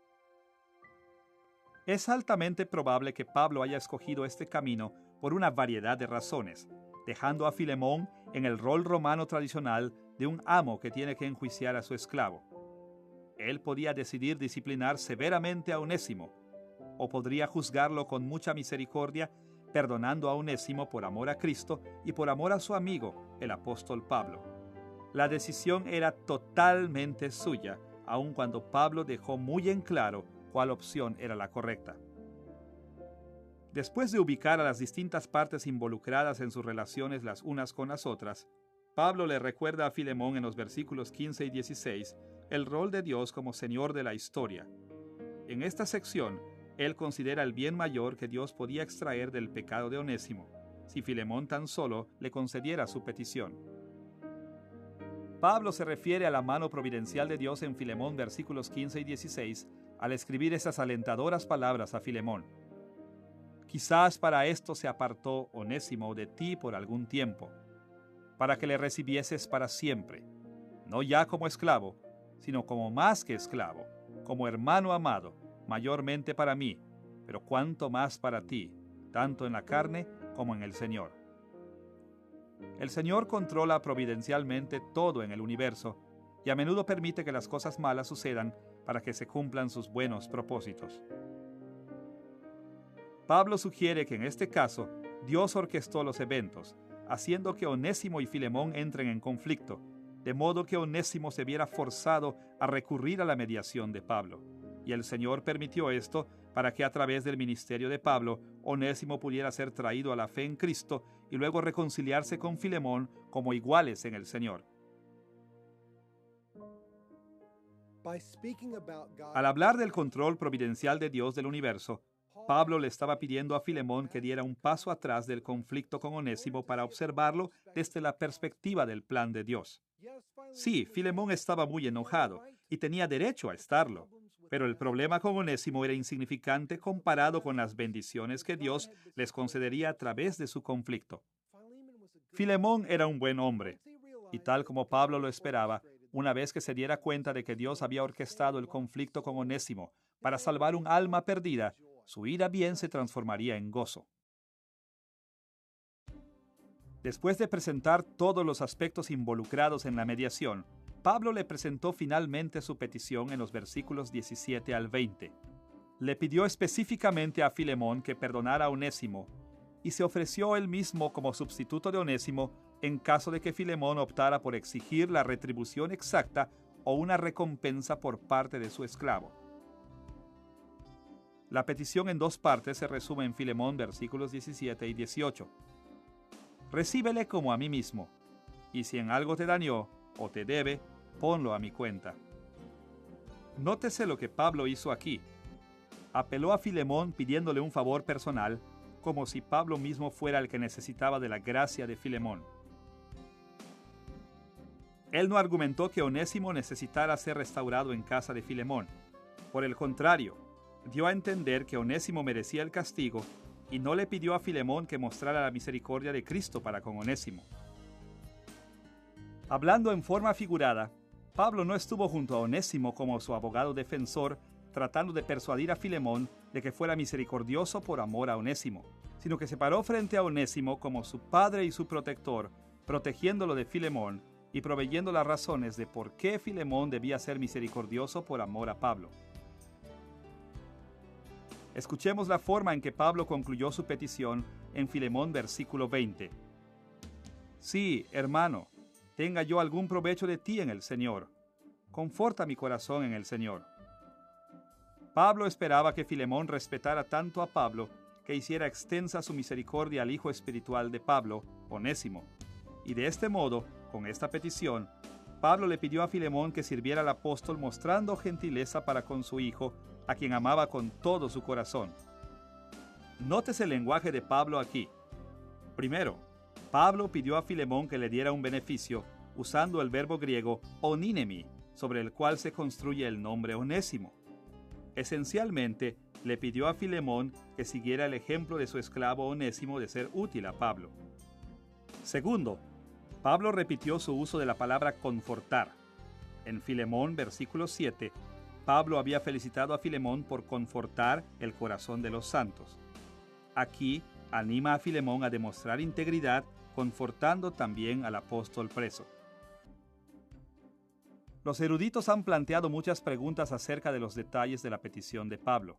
Es altamente probable que Pablo haya escogido este camino por una variedad de razones, dejando a Filemón en el rol romano tradicional de un amo que tiene que enjuiciar a su esclavo. Él podía decidir disciplinar severamente a Onésimo, o podría juzgarlo con mucha misericordia, perdonando a Onésimo por amor a Cristo y por amor a su amigo, el apóstol Pablo. La decisión era totalmente suya, aun cuando Pablo dejó muy en claro cuál opción era la correcta. Después de ubicar a las distintas partes involucradas en sus relaciones las unas con las otras, Pablo le recuerda a Filemón en los versículos 15 y 16 el rol de Dios como Señor de la historia. En esta sección, él considera el bien mayor que Dios podía extraer del pecado de Onésimo, si Filemón tan solo le concediera su petición. Pablo se refiere a la mano providencial de Dios en Filemón versículos 15 y 16 al escribir esas alentadoras palabras a Filemón. Quizás para esto se apartó Onésimo de ti por algún tiempo, para que le recibieses para siempre, no ya como esclavo, sino como más que esclavo, como hermano amado, mayormente para mí, pero cuanto más para ti, tanto en la carne como en el Señor. El Señor controla providencialmente todo en el universo y a menudo permite que las cosas malas sucedan para que se cumplan sus buenos propósitos. Pablo sugiere que en este caso, Dios orquestó los eventos, haciendo que Onésimo y Filemón entren en conflicto, de modo que Onésimo se viera forzado a recurrir a la mediación de Pablo. Y el Señor permitió esto para que a través del ministerio de Pablo, Onésimo pudiera ser traído a la fe en Cristo y luego reconciliarse con Filemón como iguales en el Señor. Al hablar del control providencial de Dios del universo, Pablo le estaba pidiendo a Filemón que diera un paso atrás del conflicto con Onésimo para observarlo desde la perspectiva del plan de Dios. Sí, Filemón estaba muy enojado y tenía derecho a estarlo, pero el problema con Onésimo era insignificante comparado con las bendiciones que Dios les concedería a través de su conflicto. Filemón era un buen hombre, y tal como Pablo lo esperaba, una vez que se diera cuenta de que Dios había orquestado el conflicto con Onésimo para salvar un alma perdida, su ira bien se transformaría en gozo. Después de presentar todos los aspectos involucrados en la mediación, Pablo le presentó finalmente su petición en los versículos 17 al 20. Le pidió específicamente a Filemón que perdonara a Onésimo y se ofreció él mismo como sustituto de Onésimo en caso de que Filemón optara por exigir la retribución exacta o una recompensa por parte de su esclavo. La petición en dos partes se resume en Filemón versículos 17 y 18. Recíbele como a mí mismo, y si en algo te dañó o te debe, ponlo a mi cuenta. Nótese lo que Pablo hizo aquí. Apeló a Filemón pidiéndole un favor personal, como si Pablo mismo fuera el que necesitaba de la gracia de Filemón. Él no argumentó que Onésimo necesitara ser restaurado en casa de Filemón. Por el contrario, dio a entender que Onésimo merecía el castigo y no le pidió a Filemón que mostrara la misericordia de Cristo para con Onésimo. Hablando en forma figurada, Pablo no estuvo junto a Onésimo como su abogado defensor, tratando de persuadir a Filemón de que fuera misericordioso por amor a Onésimo, sino que se paró frente a Onésimo como su padre y su protector, protegiéndolo de Filemón y proveyendo las razones de por qué Filemón debía ser misericordioso por amor a Pablo. Escuchemos la forma en que Pablo concluyó su petición en Filemón versículo 20. Sí, hermano, tenga yo algún provecho de ti en el Señor. Conforta mi corazón en el Señor. Pablo esperaba que Filemón respetara tanto a Pablo que hiciera extensa su misericordia al hijo espiritual de Pablo, Onésimo. Y de este modo, con esta petición, Pablo le pidió a Filemón que sirviera al apóstol mostrando gentileza para con su hijo, a quien amaba con todo su corazón. Nótese el lenguaje de Pablo aquí. Primero, Pablo pidió a Filemón que le diera un beneficio usando el verbo griego onínemi, sobre el cual se construye el nombre Onésimo. Esencialmente, le pidió a Filemón que siguiera el ejemplo de su esclavo Onésimo de ser útil a Pablo. Segundo, Pablo repitió su uso de la palabra confortar. En Filemón, versículo 7, Pablo había felicitado a Filemón por confortar el corazón de los santos. Aquí anima a Filemón a demostrar integridad, confortando también al apóstol preso. Los eruditos han planteado muchas preguntas acerca de los detalles de la petición de Pablo.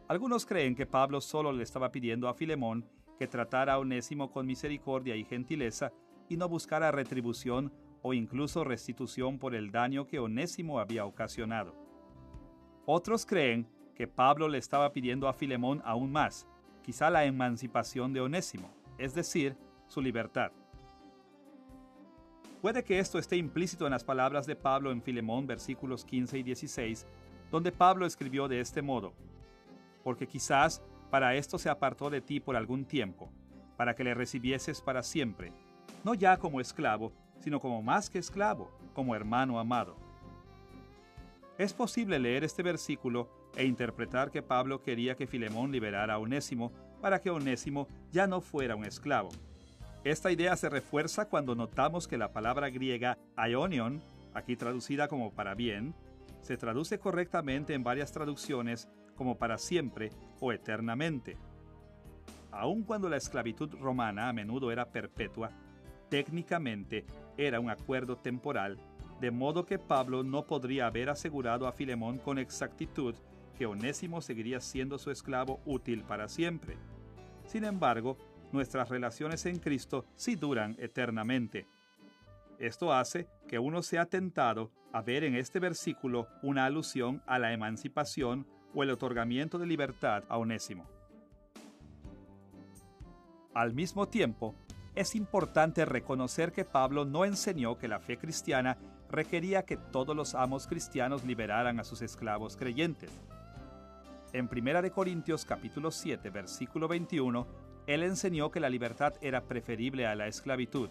Algunos creen que Pablo solo le estaba pidiendo a Filemón que tratara a Onésimo con misericordia y gentileza y no buscara retribución o incluso restitución por el daño que Onésimo había ocasionado. Otros creen que Pablo le estaba pidiendo a Filemón aún más, quizá la emancipación de Onésimo, es decir, su libertad. Puede que esto esté implícito en las palabras de Pablo en Filemón versículos 15 y 16, donde Pablo escribió de este modo: porque quizás para esto se apartó de ti por algún tiempo, para que le recibieses para siempre, no ya como esclavo, sino como más que esclavo, como hermano amado. Es posible leer este versículo e interpretar que Pablo quería que Filemón liberara a Onésimo para que Onésimo ya no fuera un esclavo. Esta idea se refuerza cuando notamos que la palabra griega aionion, aquí traducida como para bien, se traduce correctamente en varias traducciones como para siempre o eternamente. Aun cuando la esclavitud romana a menudo era perpetua, técnicamente era un acuerdo temporal, de modo que Pablo no podría haber asegurado a Filemón con exactitud que Onésimo seguiría siendo su esclavo útil para siempre. Sin embargo, nuestras relaciones en Cristo sí duran eternamente. Esto hace que uno sea tentado a ver en este versículo una alusión a la emancipación o el otorgamiento de libertad a Onésimo. Al mismo tiempo, es importante reconocer que Pablo no enseñó que la fe cristiana requería que todos los amos cristianos liberaran a sus esclavos creyentes. En 1 Corintios capítulo 7, versículo 21, él enseñó que la libertad era preferible a la esclavitud,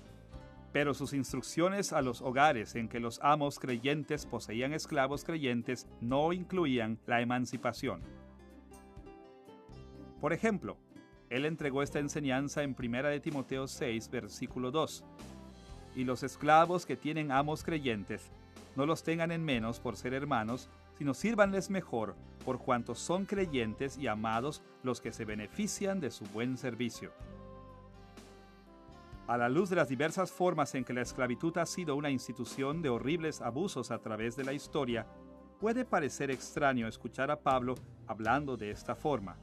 pero sus instrucciones a los hogares en que los amos creyentes poseían esclavos creyentes no incluían la emancipación. Por ejemplo, él entregó esta enseñanza en 1 Timoteo 6, versículo 2. Y los esclavos que tienen amos creyentes, no los tengan en menos por ser hermanos, sino sírvanles mejor, por cuanto son creyentes y amados los que se benefician de su buen servicio. A la luz de las diversas formas en que la esclavitud ha sido una institución de horribles abusos a través de la historia, puede parecer extraño escuchar a Pablo hablando de esta forma.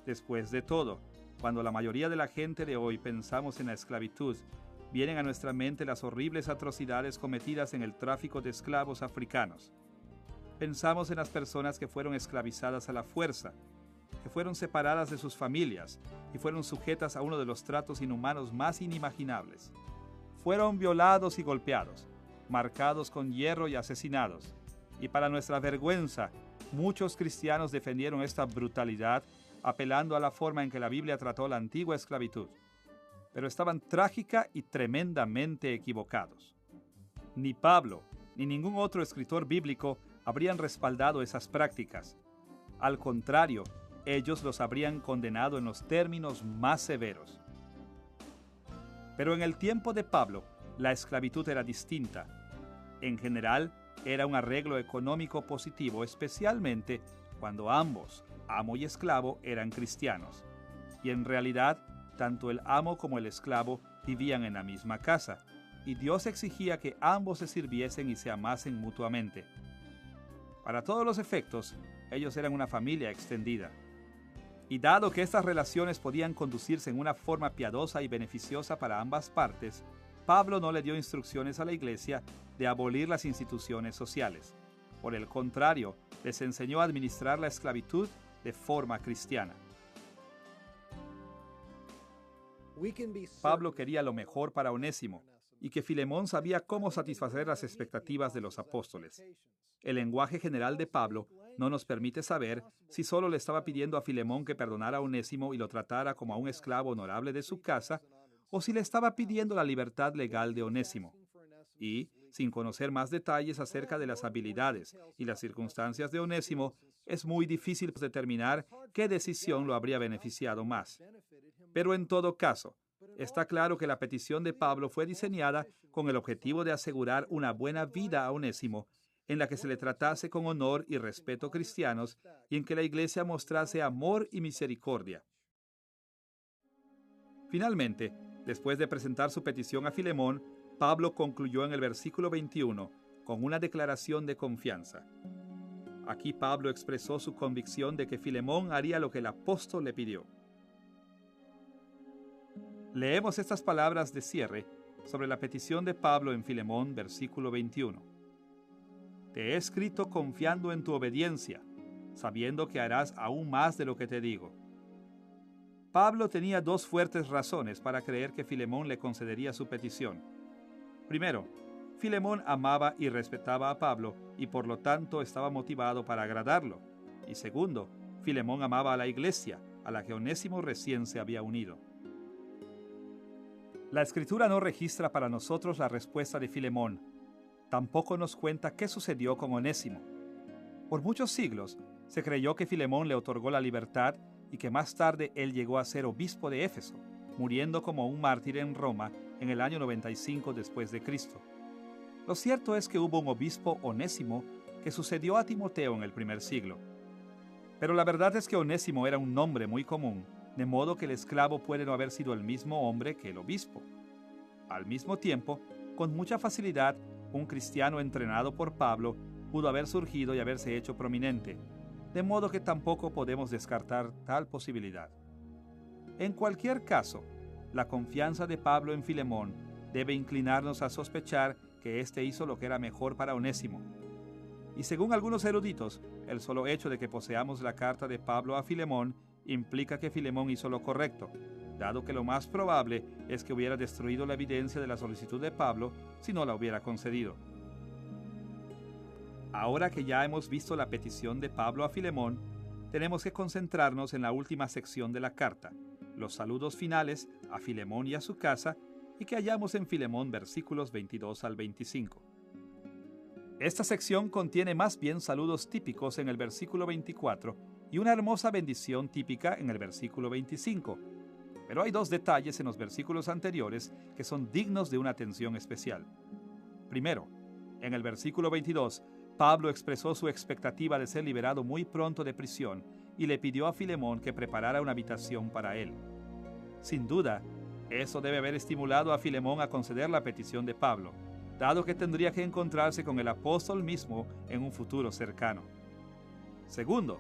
Después de todo, Cuando la mayoría de la gente de hoy pensamos en la esclavitud, vienen a nuestra mente las horribles atrocidades cometidas en el tráfico de esclavos africanos. Pensamos en las personas que fueron esclavizadas a la fuerza, que fueron separadas de sus familias y fueron sujetas a uno de los tratos inhumanos más inimaginables. Fueron violados y golpeados, marcados con hierro y asesinados. Y para nuestra vergüenza, muchos cristianos defendieron esta brutalidad apelando a la forma en que la Biblia trató la antigua esclavitud. Pero estaban trágica y tremendamente equivocados. Ni Pablo, ni ningún otro escritor bíblico habrían respaldado esas prácticas. Al contrario, ellos los habrían condenado en los términos más severos. Pero en el tiempo de Pablo, la esclavitud era distinta. En general, era un arreglo económico positivo, especialmente cuando ambos, amo y esclavo, eran cristianos. Y en realidad, tanto el amo como el esclavo vivían en la misma casa, y Dios exigía que ambos se sirviesen y se amasen mutuamente. Para todos los efectos, ellos eran una familia extendida. Y dado que estas relaciones podían conducirse en una forma piadosa y beneficiosa para ambas partes, Pablo no le dio instrucciones a la iglesia de abolir las instituciones sociales. Por el contrario, les enseñó a administrar la esclavitud de forma cristiana. Pablo quería lo mejor para Onésimo, y que Filemón sabía cómo satisfacer las expectativas de los apóstoles. El lenguaje general de Pablo no nos permite saber si solo le estaba pidiendo a Filemón que perdonara a Onésimo y lo tratara como a un esclavo honorable de su casa, o si le estaba pidiendo la libertad legal de Onésimo. Y, sin conocer más detalles acerca de las habilidades y las circunstancias de Onésimo, es muy difícil determinar qué decisión lo habría beneficiado más. Pero en todo caso, está claro que la petición de Pablo fue diseñada con el objetivo de asegurar una buena vida a Onésimo, en la que se le tratase con honor y respeto cristianos y en que la iglesia mostrase amor y misericordia. Finalmente, después de presentar su petición a Filemón, Pablo concluyó en el versículo 21 con una declaración de confianza. Aquí Pablo expresó su convicción de que Filemón haría lo que el apóstol le pidió. Leemos estas palabras de cierre sobre la petición de Pablo en Filemón, versículo 21. Te he escrito confiando en tu obediencia, sabiendo que harás aún más de lo que te digo. Pablo tenía dos fuertes razones para creer que Filemón le concedería su petición. Primero, Filemón amaba y respetaba a Pablo y por lo tanto estaba motivado para agradarlo. Y segundo, Filemón amaba a la iglesia, a la que Onésimo recién se había unido. La Escritura no registra para nosotros la respuesta de Filemón. Tampoco nos cuenta qué sucedió con Onésimo. Por muchos siglos se creyó que Filemón le otorgó la libertad y que más tarde él llegó a ser obispo de Éfeso, muriendo como un mártir en Roma en el año 95 después de Cristo. Lo cierto es que hubo un obispo Onésimo que sucedió a Timoteo en el primer siglo. Pero la verdad es que Onésimo era un nombre muy común, de modo que el esclavo puede no haber sido el mismo hombre que el obispo. Al mismo tiempo, con mucha facilidad, un cristiano entrenado por Pablo pudo haber surgido y haberse hecho prominente, de modo que tampoco podemos descartar tal posibilidad. En cualquier caso, la confianza de Pablo en Filemón debe inclinarnos a sospechar que éste hizo lo que era mejor para Onésimo. Y según algunos eruditos, el solo hecho de que poseamos la carta de Pablo a Filemón implica que Filemón hizo lo correcto, dado que lo más probable es que hubiera destruido la evidencia de la solicitud de Pablo si no la hubiera concedido. Ahora que ya hemos visto la petición de Pablo a Filemón, tenemos que concentrarnos en la última sección de la carta, los saludos finales a Filemón y a su casa, y que hallamos en Filemón versículos 22 al 25. Esta sección contiene más bien saludos típicos en el versículo 24 y una hermosa bendición típica en el versículo 25. Pero hay dos detalles en los versículos anteriores que son dignos de una atención especial. Primero, en el versículo 22, Pablo expresó su expectativa de ser liberado muy pronto de prisión y le pidió a Filemón que preparara una habitación para él. Sin duda, eso debe haber estimulado a Filemón a conceder la petición de Pablo, dado que tendría que encontrarse con el apóstol mismo en un futuro cercano. Segundo,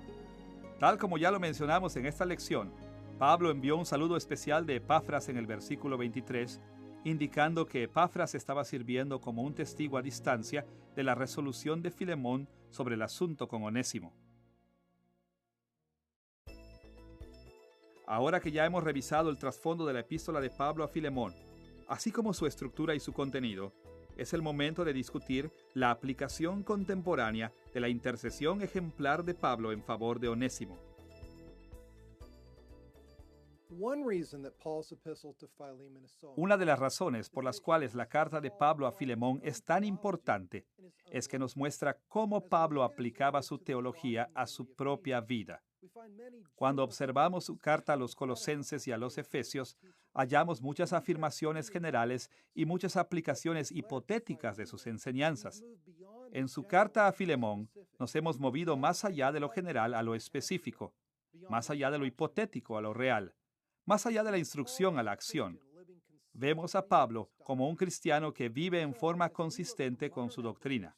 tal como ya lo mencionamos en esta lección, Pablo envió un saludo especial de Epafras en el versículo 23, indicando que Epafras estaba sirviendo como un testigo a distancia de la resolución de Filemón sobre el asunto con Onésimo. Ahora que ya hemos revisado el trasfondo de la epístola de Pablo a Filemón, así como su estructura y su contenido, es el momento de discutir la aplicación contemporánea de la intercesión ejemplar de Pablo en favor de Onésimo. Una de las razones por las cuales la carta de Pablo a Filemón es tan importante es que nos muestra cómo Pablo aplicaba su teología a su propia vida. Cuando observamos su carta a los Colosenses y a los Efesios, hallamos muchas afirmaciones generales y muchas aplicaciones hipotéticas de sus enseñanzas. En su carta a Filemón, nos hemos movido más allá de lo general a lo específico, más allá de lo hipotético a lo real, más allá de la instrucción a la acción. Vemos a Pablo como un cristiano que vive en forma consistente con su doctrina.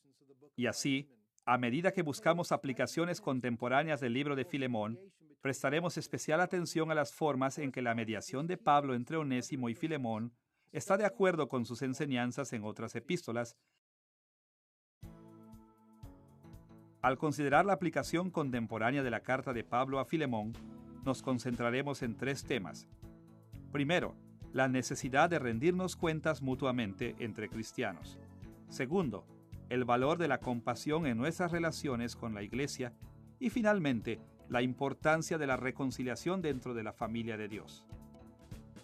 Y así, a medida que buscamos aplicaciones contemporáneas del libro de Filemón, prestaremos especial atención a las formas en que la mediación de Pablo entre Onésimo y Filemón está de acuerdo con sus enseñanzas en otras epístolas. Al considerar la aplicación contemporánea de la carta de Pablo a Filemón, nos concentraremos en tres temas. Primero, la necesidad de rendirnos cuentas mutuamente entre cristianos. Segundo, el valor de la compasión en nuestras relaciones con la Iglesia. Y finalmente, la importancia de la reconciliación dentro de la familia de Dios.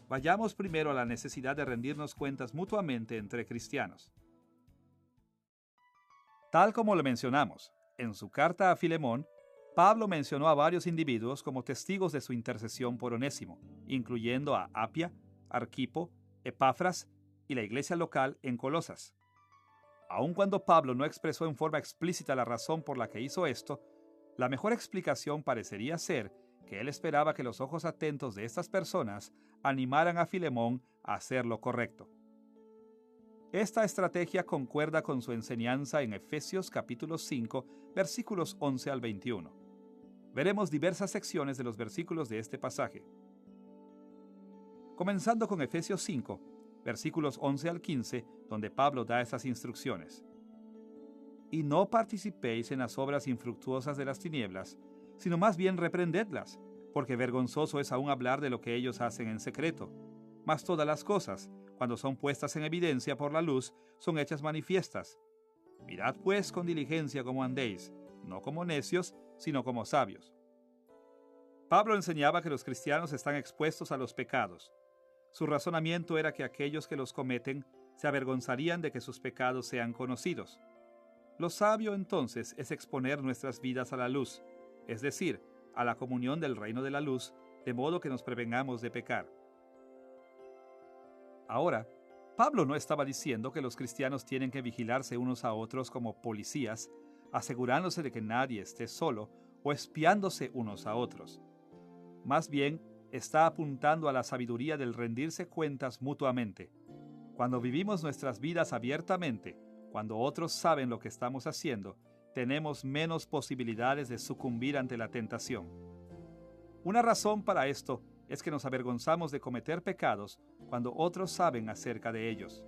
Vayamos primero a la necesidad de rendirnos cuentas mutuamente entre cristianos. Tal como lo mencionamos, en su carta a Filemón, Pablo mencionó a varios individuos como testigos de su intercesión por Onésimo, incluyendo a Apia, Arquipo, Epafras y la iglesia local en Colosas. Aun cuando Pablo no expresó en forma explícita la razón por la que hizo esto, la mejor explicación parecería ser que él esperaba que los ojos atentos de estas personas animaran a Filemón a hacer lo correcto. Esta estrategia concuerda con su enseñanza en Efesios capítulo 5, versículos 11 al 21. Veremos diversas secciones de los versículos de este pasaje. Comenzando con Efesios 5, versículos 11 al 15, donde Pablo da estas instrucciones. Y no participéis en las obras infructuosas de las tinieblas, sino más bien reprendedlas, porque vergonzoso es aún hablar de lo que ellos hacen en secreto. Mas todas las cosas, cuando son puestas en evidencia por la luz, son hechas manifiestas. Mirad pues con diligencia cómo andéis, no como necios, sino como sabios. Pablo enseñaba que los cristianos están expuestos a los pecados. Su razonamiento era que aquellos que los cometen se avergonzarían de que sus pecados sean conocidos. Lo sabio entonces es exponer nuestras vidas a la luz, es decir, a la comunión del reino de la luz, de modo que nos prevengamos de pecar. Ahora, Pablo no estaba diciendo que los cristianos tienen que vigilarse unos a otros como policías, asegurándose de que nadie esté solo o espiándose unos a otros. Más bien, está apuntando a la sabiduría del rendirse cuentas mutuamente. Cuando vivimos nuestras vidas abiertamente, cuando otros saben lo que estamos haciendo, tenemos menos posibilidades de sucumbir ante la tentación. Una razón para esto es que nos avergonzamos de cometer pecados cuando otros saben acerca de ellos.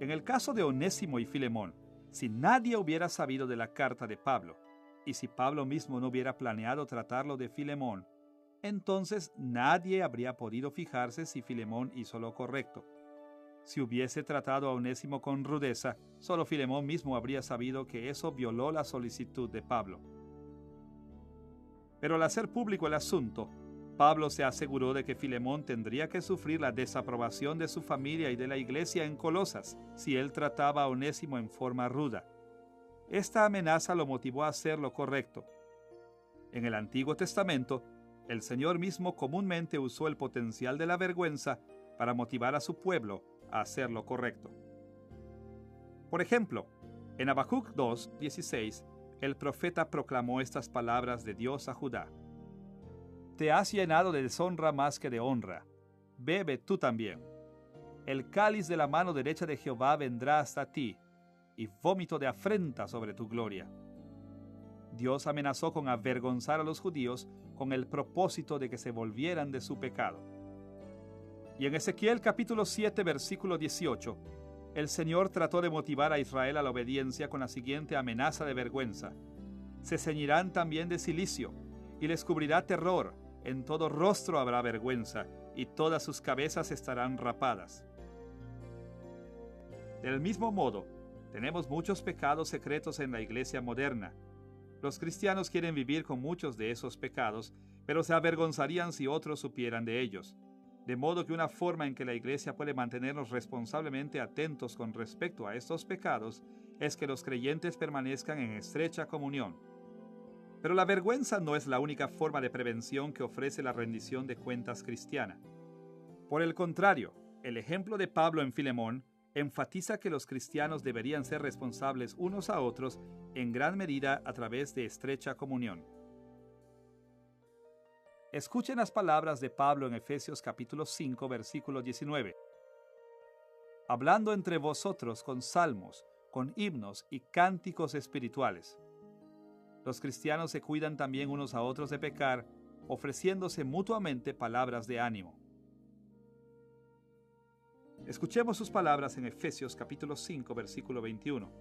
En el caso de Onésimo y Filemón, si nadie hubiera sabido de la carta de Pablo, y si Pablo mismo no hubiera planeado tratarlo de Filemón, entonces nadie habría podido fijarse si Filemón hizo lo correcto. Si hubiese tratado a Onésimo con rudeza, solo Filemón mismo habría sabido que eso violó la solicitud de Pablo. Pero al hacer público el asunto, Pablo se aseguró de que Filemón tendría que sufrir la desaprobación de su familia y de la iglesia en Colosas si él trataba a Onésimo en forma ruda. Esta amenaza lo motivó a hacer lo correcto. En el Antiguo Testamento, el Señor mismo comúnmente usó el potencial de la vergüenza para motivar a su pueblo a hacer lo correcto. Por ejemplo, en Habacuc 2:16, el profeta proclamó estas palabras de Dios a Judá: Te has llenado de deshonra más que de honra. Bebe tú también. El cáliz de la mano derecha de Jehová vendrá hasta ti, y vómito de afrenta sobre tu gloria. Dios amenazó con avergonzar a los judíos con el propósito de que se volvieran de su pecado. Y en Ezequiel capítulo 7, versículo 18, el Señor trató de motivar a Israel a la obediencia con la siguiente amenaza de vergüenza: se ceñirán también de cilicio, y les cubrirá terror, en todo rostro habrá vergüenza, y todas sus cabezas estarán rapadas. Del mismo modo, tenemos muchos pecados secretos en la iglesia moderna. Los cristianos quieren vivir con muchos de esos pecados, pero se avergonzarían si otros supieran de ellos. De modo que una forma en que la iglesia puede mantenernos responsablemente atentos con respecto a estos pecados es que los creyentes permanezcan en estrecha comunión. Pero la vergüenza no es la única forma de prevención que ofrece la rendición de cuentas cristiana. Por el contrario, el ejemplo de Pablo en Filemón enfatiza que los cristianos deberían ser responsables unos a otros en gran medida a través de estrecha comunión. Escuchen las palabras de Pablo en Efesios capítulo 5, versículo 19. Hablando entre vosotros con salmos, con himnos y cánticos espirituales. Los cristianos se cuidan también unos a otros de pecar, ofreciéndose mutuamente palabras de ánimo. Escuchemos sus palabras en Efesios capítulo 5, versículo 21.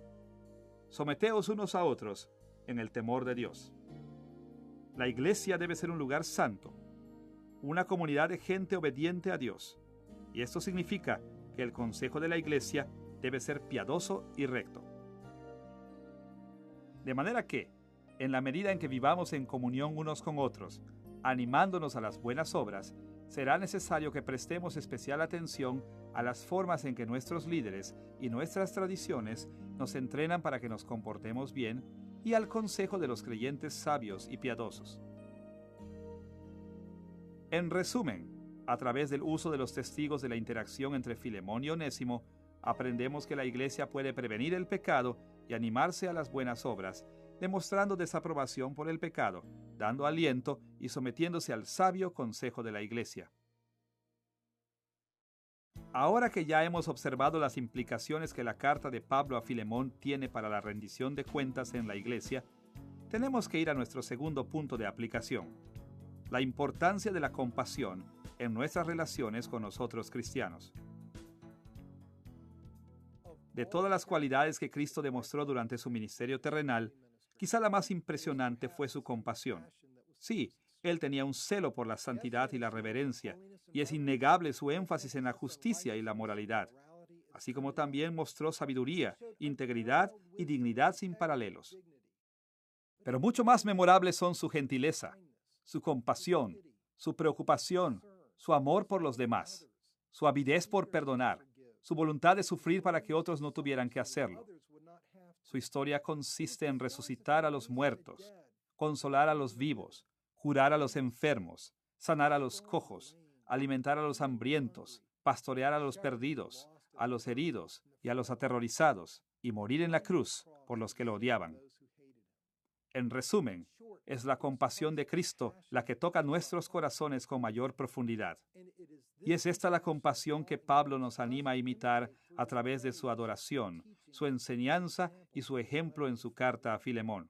Someteos unos a otros en el temor de Dios. La iglesia debe ser un lugar santo, una comunidad de gente obediente a Dios. Y esto significa que el consejo de la iglesia debe ser piadoso y recto. De manera que, en la medida en que vivamos en comunión unos con otros, animándonos a las buenas obras, será necesario que prestemos especial atención a las formas en que nuestros líderes y nuestras tradiciones nos entrenan para que nos comportemos bien y al consejo de los creyentes sabios y piadosos. En resumen, a través del uso de los testigos de la interacción entre Filemón y Onésimo, aprendemos que la iglesia puede prevenir el pecado y animarse a las buenas obras, demostrando desaprobación por el pecado, dando aliento y sometiéndose al sabio consejo de la iglesia. Ahora que ya hemos observado las implicaciones que la carta de Pablo a Filemón tiene para la rendición de cuentas en la iglesia, tenemos que ir a nuestro segundo punto de aplicación: la importancia de la compasión en nuestras relaciones con los otros cristianos. De todas las cualidades que Cristo demostró durante su ministerio terrenal, quizá la más impresionante fue su compasión. Sí, Él tenía un celo por la santidad y la reverencia, y es innegable su énfasis en la justicia y la moralidad, así como también mostró sabiduría, integridad y dignidad sin paralelos. Pero mucho más memorables son su gentileza, su compasión, su preocupación, su amor por los demás, su avidez por perdonar, su voluntad de sufrir para que otros no tuvieran que hacerlo. Su historia consiste en resucitar a los muertos, consolar a los vivos, curar a los enfermos, sanar a los cojos, alimentar a los hambrientos, pastorear a los perdidos, a los heridos y a los aterrorizados, y morir en la cruz por los que lo odiaban. En resumen, es la compasión de Cristo la que toca nuestros corazones con mayor profundidad. Y es esta la compasión que Pablo nos anima a imitar a través de su adoración, su enseñanza y su ejemplo en su carta a Filemón.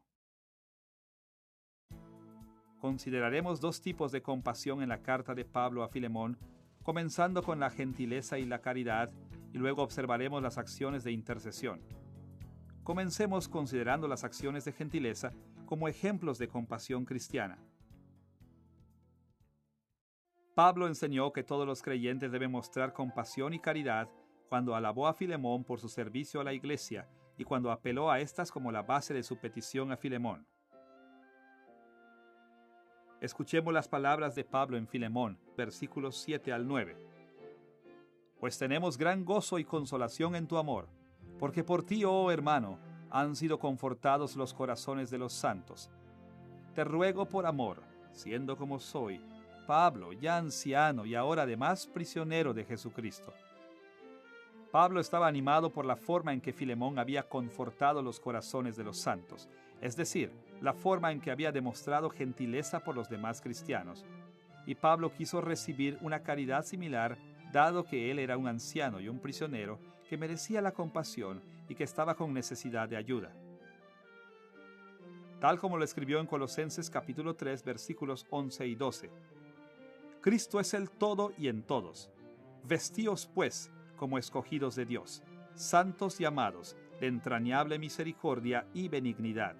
Consideraremos dos tipos de compasión en la carta de Pablo a Filemón, comenzando con la gentileza y la caridad, y luego observaremos las acciones de intercesión. Comencemos considerando las acciones de gentileza como ejemplos de compasión cristiana. Pablo enseñó que todos los creyentes deben mostrar compasión y caridad cuando alabó a Filemón por su servicio a la iglesia y cuando apeló a estas como la base de su petición a Filemón. Escuchemos las palabras de Pablo en Filemón, versículos 7 al 9. Pues tenemos gran gozo y consolación en tu amor, porque por ti, oh hermano, han sido confortados los corazones de los santos. Te ruego por amor, siendo como soy, Pablo, ya anciano y ahora además prisionero de Jesucristo. Pablo estaba animado por la forma en que Filemón había confortado los corazones de los santos, es decir, la forma en que había demostrado gentileza por los demás cristianos. Y Pablo quiso recibir una caridad similar, dado que él era un anciano y un prisionero que merecía la compasión y que estaba con necesidad de ayuda. tal como lo escribió en Colosenses capítulo 3, versículos 11 y 12. Cristo es el todo y en todos. Vestíos, pues, como escogidos de Dios, santos y amados, de entrañable misericordia y benignidad.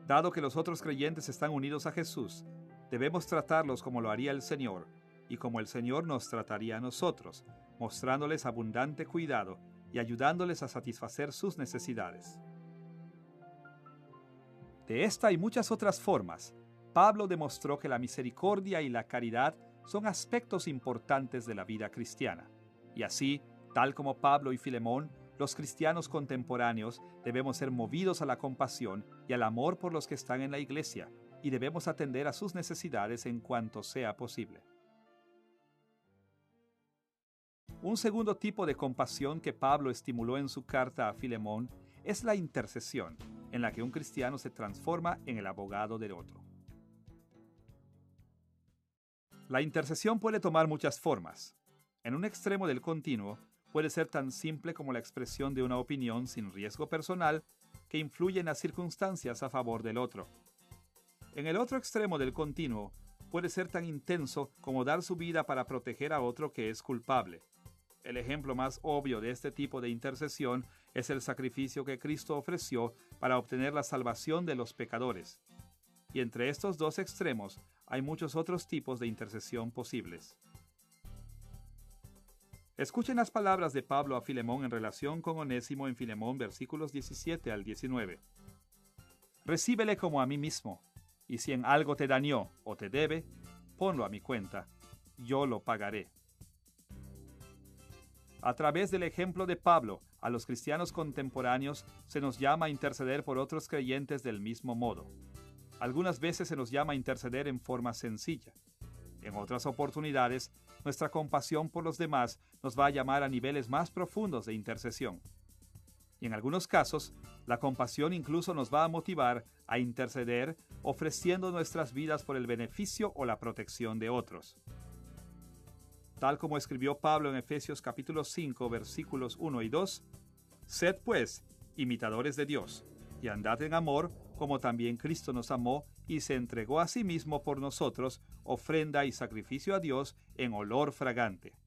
Dado que los otros creyentes están unidos a Jesús, debemos tratarlos como lo haría el Señor, y como el Señor nos trataría a nosotros, mostrándoles abundante cuidado y ayudándoles a satisfacer sus necesidades. De esta y muchas otras formas, Pablo demostró que la misericordia y la caridad son aspectos importantes de la vida cristiana. Y así, tal como Pablo y Filemón, los cristianos contemporáneos debemos ser movidos a la compasión y al amor por los que están en la iglesia, y debemos atender a sus necesidades en cuanto sea posible. Un segundo tipo de compasión que Pablo estimuló en su carta a Filemón es la intercesión, en la que un cristiano se transforma en el abogado del otro. La intercesión puede tomar muchas formas. En un extremo del continuo, puede ser tan simple como la expresión de una opinión sin riesgo personal que influye en las circunstancias a favor del otro. En el otro extremo del continuo, puede ser tan intenso como dar su vida para proteger a otro que es culpable. El ejemplo más obvio de este tipo de intercesión es el sacrificio que Cristo ofreció para obtener la salvación de los pecadores. Y entre estos dos extremos hay muchos otros tipos de intercesión posibles. Escuchen las palabras de Pablo a Filemón en relación con Onésimo en Filemón versículos 17 al 19. Recíbele como a mí mismo, y si en algo te dañó o te debe, ponlo a mi cuenta, yo lo pagaré. A través del ejemplo de Pablo, a los cristianos contemporáneos se nos llama a interceder por otros creyentes del mismo modo. Algunas veces se nos llama a interceder en forma sencilla. En otras oportunidades, nuestra compasión por los demás nos va a llamar a niveles más profundos de intercesión. Y en algunos casos, la compasión incluso nos va a motivar a interceder ofreciendo nuestras vidas por el beneficio o la protección de otros. Tal como escribió Pablo en Efesios capítulo 5, versículos 1 y 2, «Sed pues imitadores de Dios, y andad en amor, como también Cristo nos amó y se entregó a sí mismo por nosotros, ofrenda y sacrificio a Dios en olor fragante».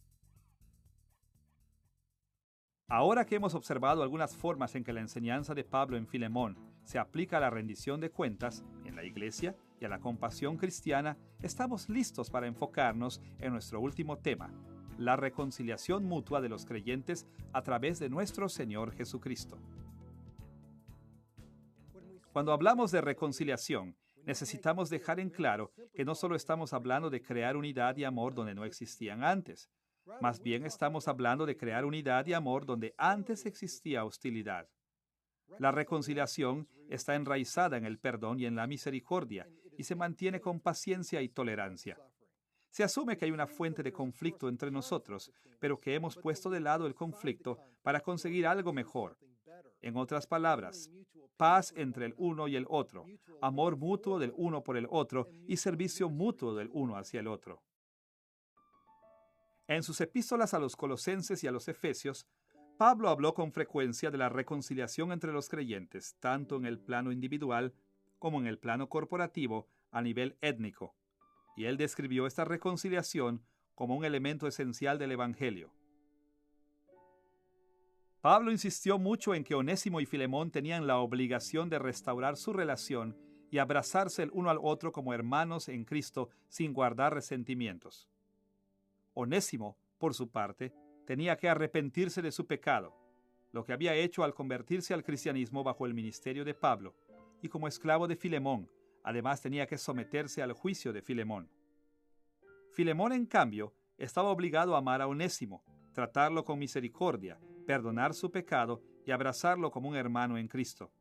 Ahora que hemos observado algunas formas en que la enseñanza de Pablo en Filemón se aplica a la rendición de cuentas en la iglesia y a la compasión cristiana, estamos listos para enfocarnos en nuestro último tema, la reconciliación mutua de los creyentes a través de nuestro Señor Jesucristo. Cuando hablamos de reconciliación, necesitamos dejar en claro que no solo estamos hablando de crear unidad y amor donde no existían antes, más bien estamos hablando de crear unidad y amor donde antes existía hostilidad. La reconciliación está enraizada en el perdón y en la misericordia y se mantiene con paciencia y tolerancia. Se asume que hay una fuente de conflicto entre nosotros, pero que hemos puesto de lado el conflicto para conseguir algo mejor. En otras palabras, paz entre el uno y el otro, amor mutuo del uno por el otro y servicio mutuo del uno hacia el otro. En sus epístolas a los Colosenses y a los Efesios, Pablo habló con frecuencia de la reconciliación entre los creyentes, tanto en el plano individual como en el plano corporativo a nivel étnico, y él describió esta reconciliación como un elemento esencial del Evangelio. Pablo insistió mucho en que Onésimo y Filemón tenían la obligación de restaurar su relación y abrazarse el uno al otro como hermanos en Cristo sin guardar resentimientos. Onésimo, por su parte, tenía que arrepentirse de su pecado, lo que había hecho al convertirse al cristianismo bajo el ministerio de Pablo, y como esclavo de Filemón, además tenía que someterse al juicio de Filemón. Filemón, en cambio, estaba obligado a amar a Onésimo, tratarlo con misericordia, perdonar su pecado y abrazarlo como un hermano en Cristo.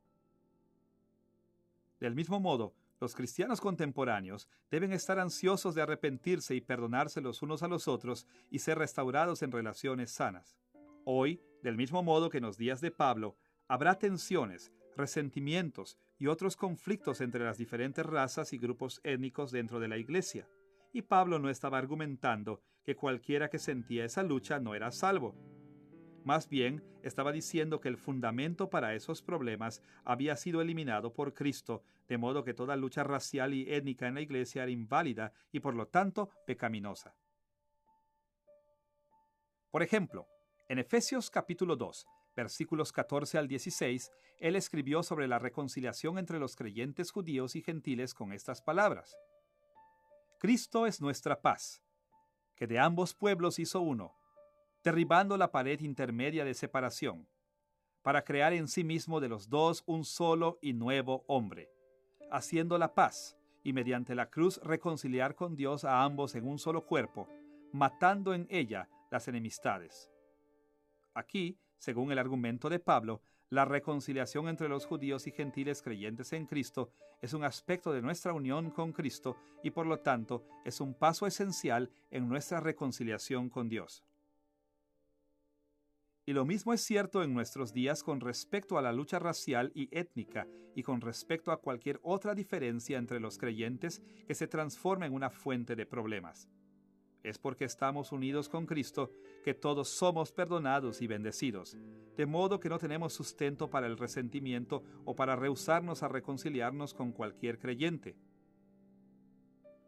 Del mismo modo, los cristianos contemporáneos deben estar ansiosos de arrepentirse y perdonarse los unos a los otros y ser restaurados en relaciones sanas. Hoy, del mismo modo que en los días de Pablo, habrá tensiones, resentimientos y otros conflictos entre las diferentes razas y grupos étnicos dentro de la iglesia. Y Pablo no estaba argumentando que cualquiera que sentía esa lucha no era salvo. Más bien, estaba diciendo que el fundamento para esos problemas había sido eliminado por Cristo, de modo que toda lucha racial y étnica en la iglesia era inválida y por lo tanto pecaminosa. Por ejemplo, en Efesios capítulo 2, versículos 14 al 16, él escribió sobre la reconciliación entre los creyentes judíos y gentiles con estas palabras: Cristo es nuestra paz, que de ambos pueblos hizo uno, derribando la pared intermedia de separación, para crear en sí mismo de los dos un solo y nuevo hombre, haciendo la paz, y mediante la cruz reconciliar con Dios a ambos en un solo cuerpo, matando en ella las enemistades. Aquí, según el argumento de Pablo, la reconciliación entre los judíos y gentiles creyentes en Cristo es un aspecto de nuestra unión con Cristo y por lo tanto es un paso esencial en nuestra reconciliación con Dios. Y lo mismo es cierto en nuestros días con respecto a la lucha racial y étnica y con respecto a cualquier otra diferencia entre los creyentes que se transforma en una fuente de problemas. Es porque estamos unidos con Cristo que todos somos perdonados y bendecidos, de modo que no tenemos sustento para el resentimiento o para rehusarnos a reconciliarnos con cualquier creyente.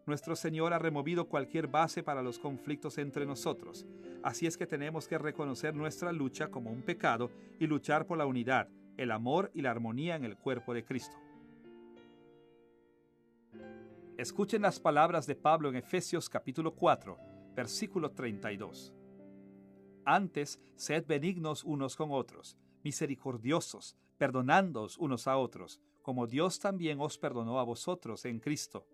Nuestro Señor ha removido cualquier base para los conflictos entre nosotros, así es que tenemos que reconocer nuestra lucha como un pecado y luchar por la unidad, el amor y la armonía en el cuerpo de Cristo. Escuchen las palabras de Pablo en Efesios capítulo 4, versículo 32. Antes, sed benignos unos con otros, misericordiosos, perdonándoos unos a otros, como Dios también os perdonó a vosotros en Cristo.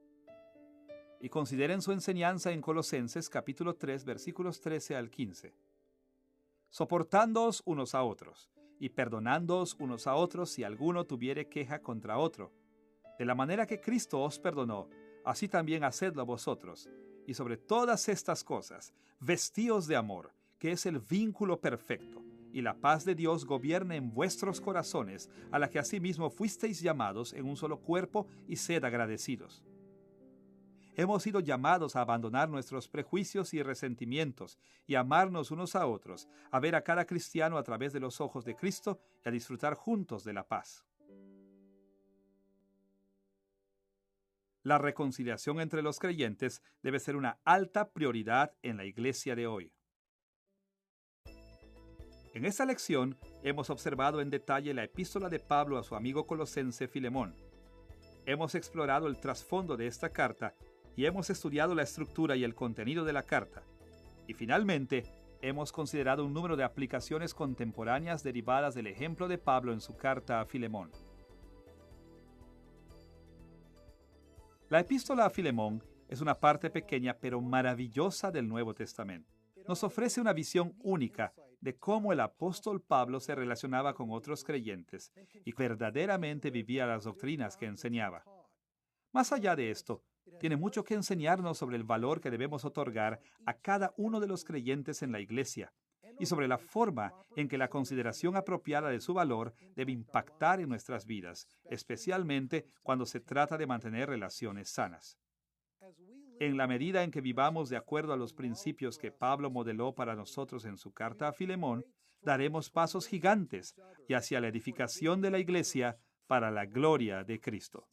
Y consideren su enseñanza en Colosenses capítulo 3, versículos 13 al 15. Soportándoos unos a otros, y perdonándoos unos a otros si alguno tuviere queja contra otro. De la manera que Cristo os perdonó, así también hacedlo vosotros. Y sobre todas estas cosas, vestíos de amor, que es el vínculo perfecto, y la paz de Dios gobierne en vuestros corazones, a la que asimismo fuisteis llamados en un solo cuerpo, y sed agradecidos. Hemos sido llamados a abandonar nuestros prejuicios y resentimientos, y a amarnos unos a otros, a ver a cada cristiano a través de los ojos de Cristo, y a disfrutar juntos de la paz. La reconciliación entre los creyentes debe ser una alta prioridad en la iglesia de hoy. En esta lección hemos observado en detalle la epístola de Pablo a su amigo colosense Filemón. Hemos explorado el trasfondo de esta carta y hemos estudiado la estructura y el contenido de la carta. Y finalmente, hemos considerado un número de aplicaciones contemporáneas derivadas del ejemplo de Pablo en su carta a Filemón. La epístola a Filemón es una parte pequeña pero maravillosa del Nuevo Testamento. Nos ofrece una visión única de cómo el apóstol Pablo se relacionaba con otros creyentes y verdaderamente vivía las doctrinas que enseñaba. Más allá de esto, tiene mucho que enseñarnos sobre el valor que debemos otorgar a cada uno de los creyentes en la iglesia y sobre la forma en que la consideración apropiada de su valor debe impactar en nuestras vidas, especialmente cuando se trata de mantener relaciones sanas. En la medida en que vivamos de acuerdo a los principios que Pablo modeló para nosotros en su carta a Filemón, daremos pasos gigantes y hacia la edificación de la iglesia para la gloria de Cristo.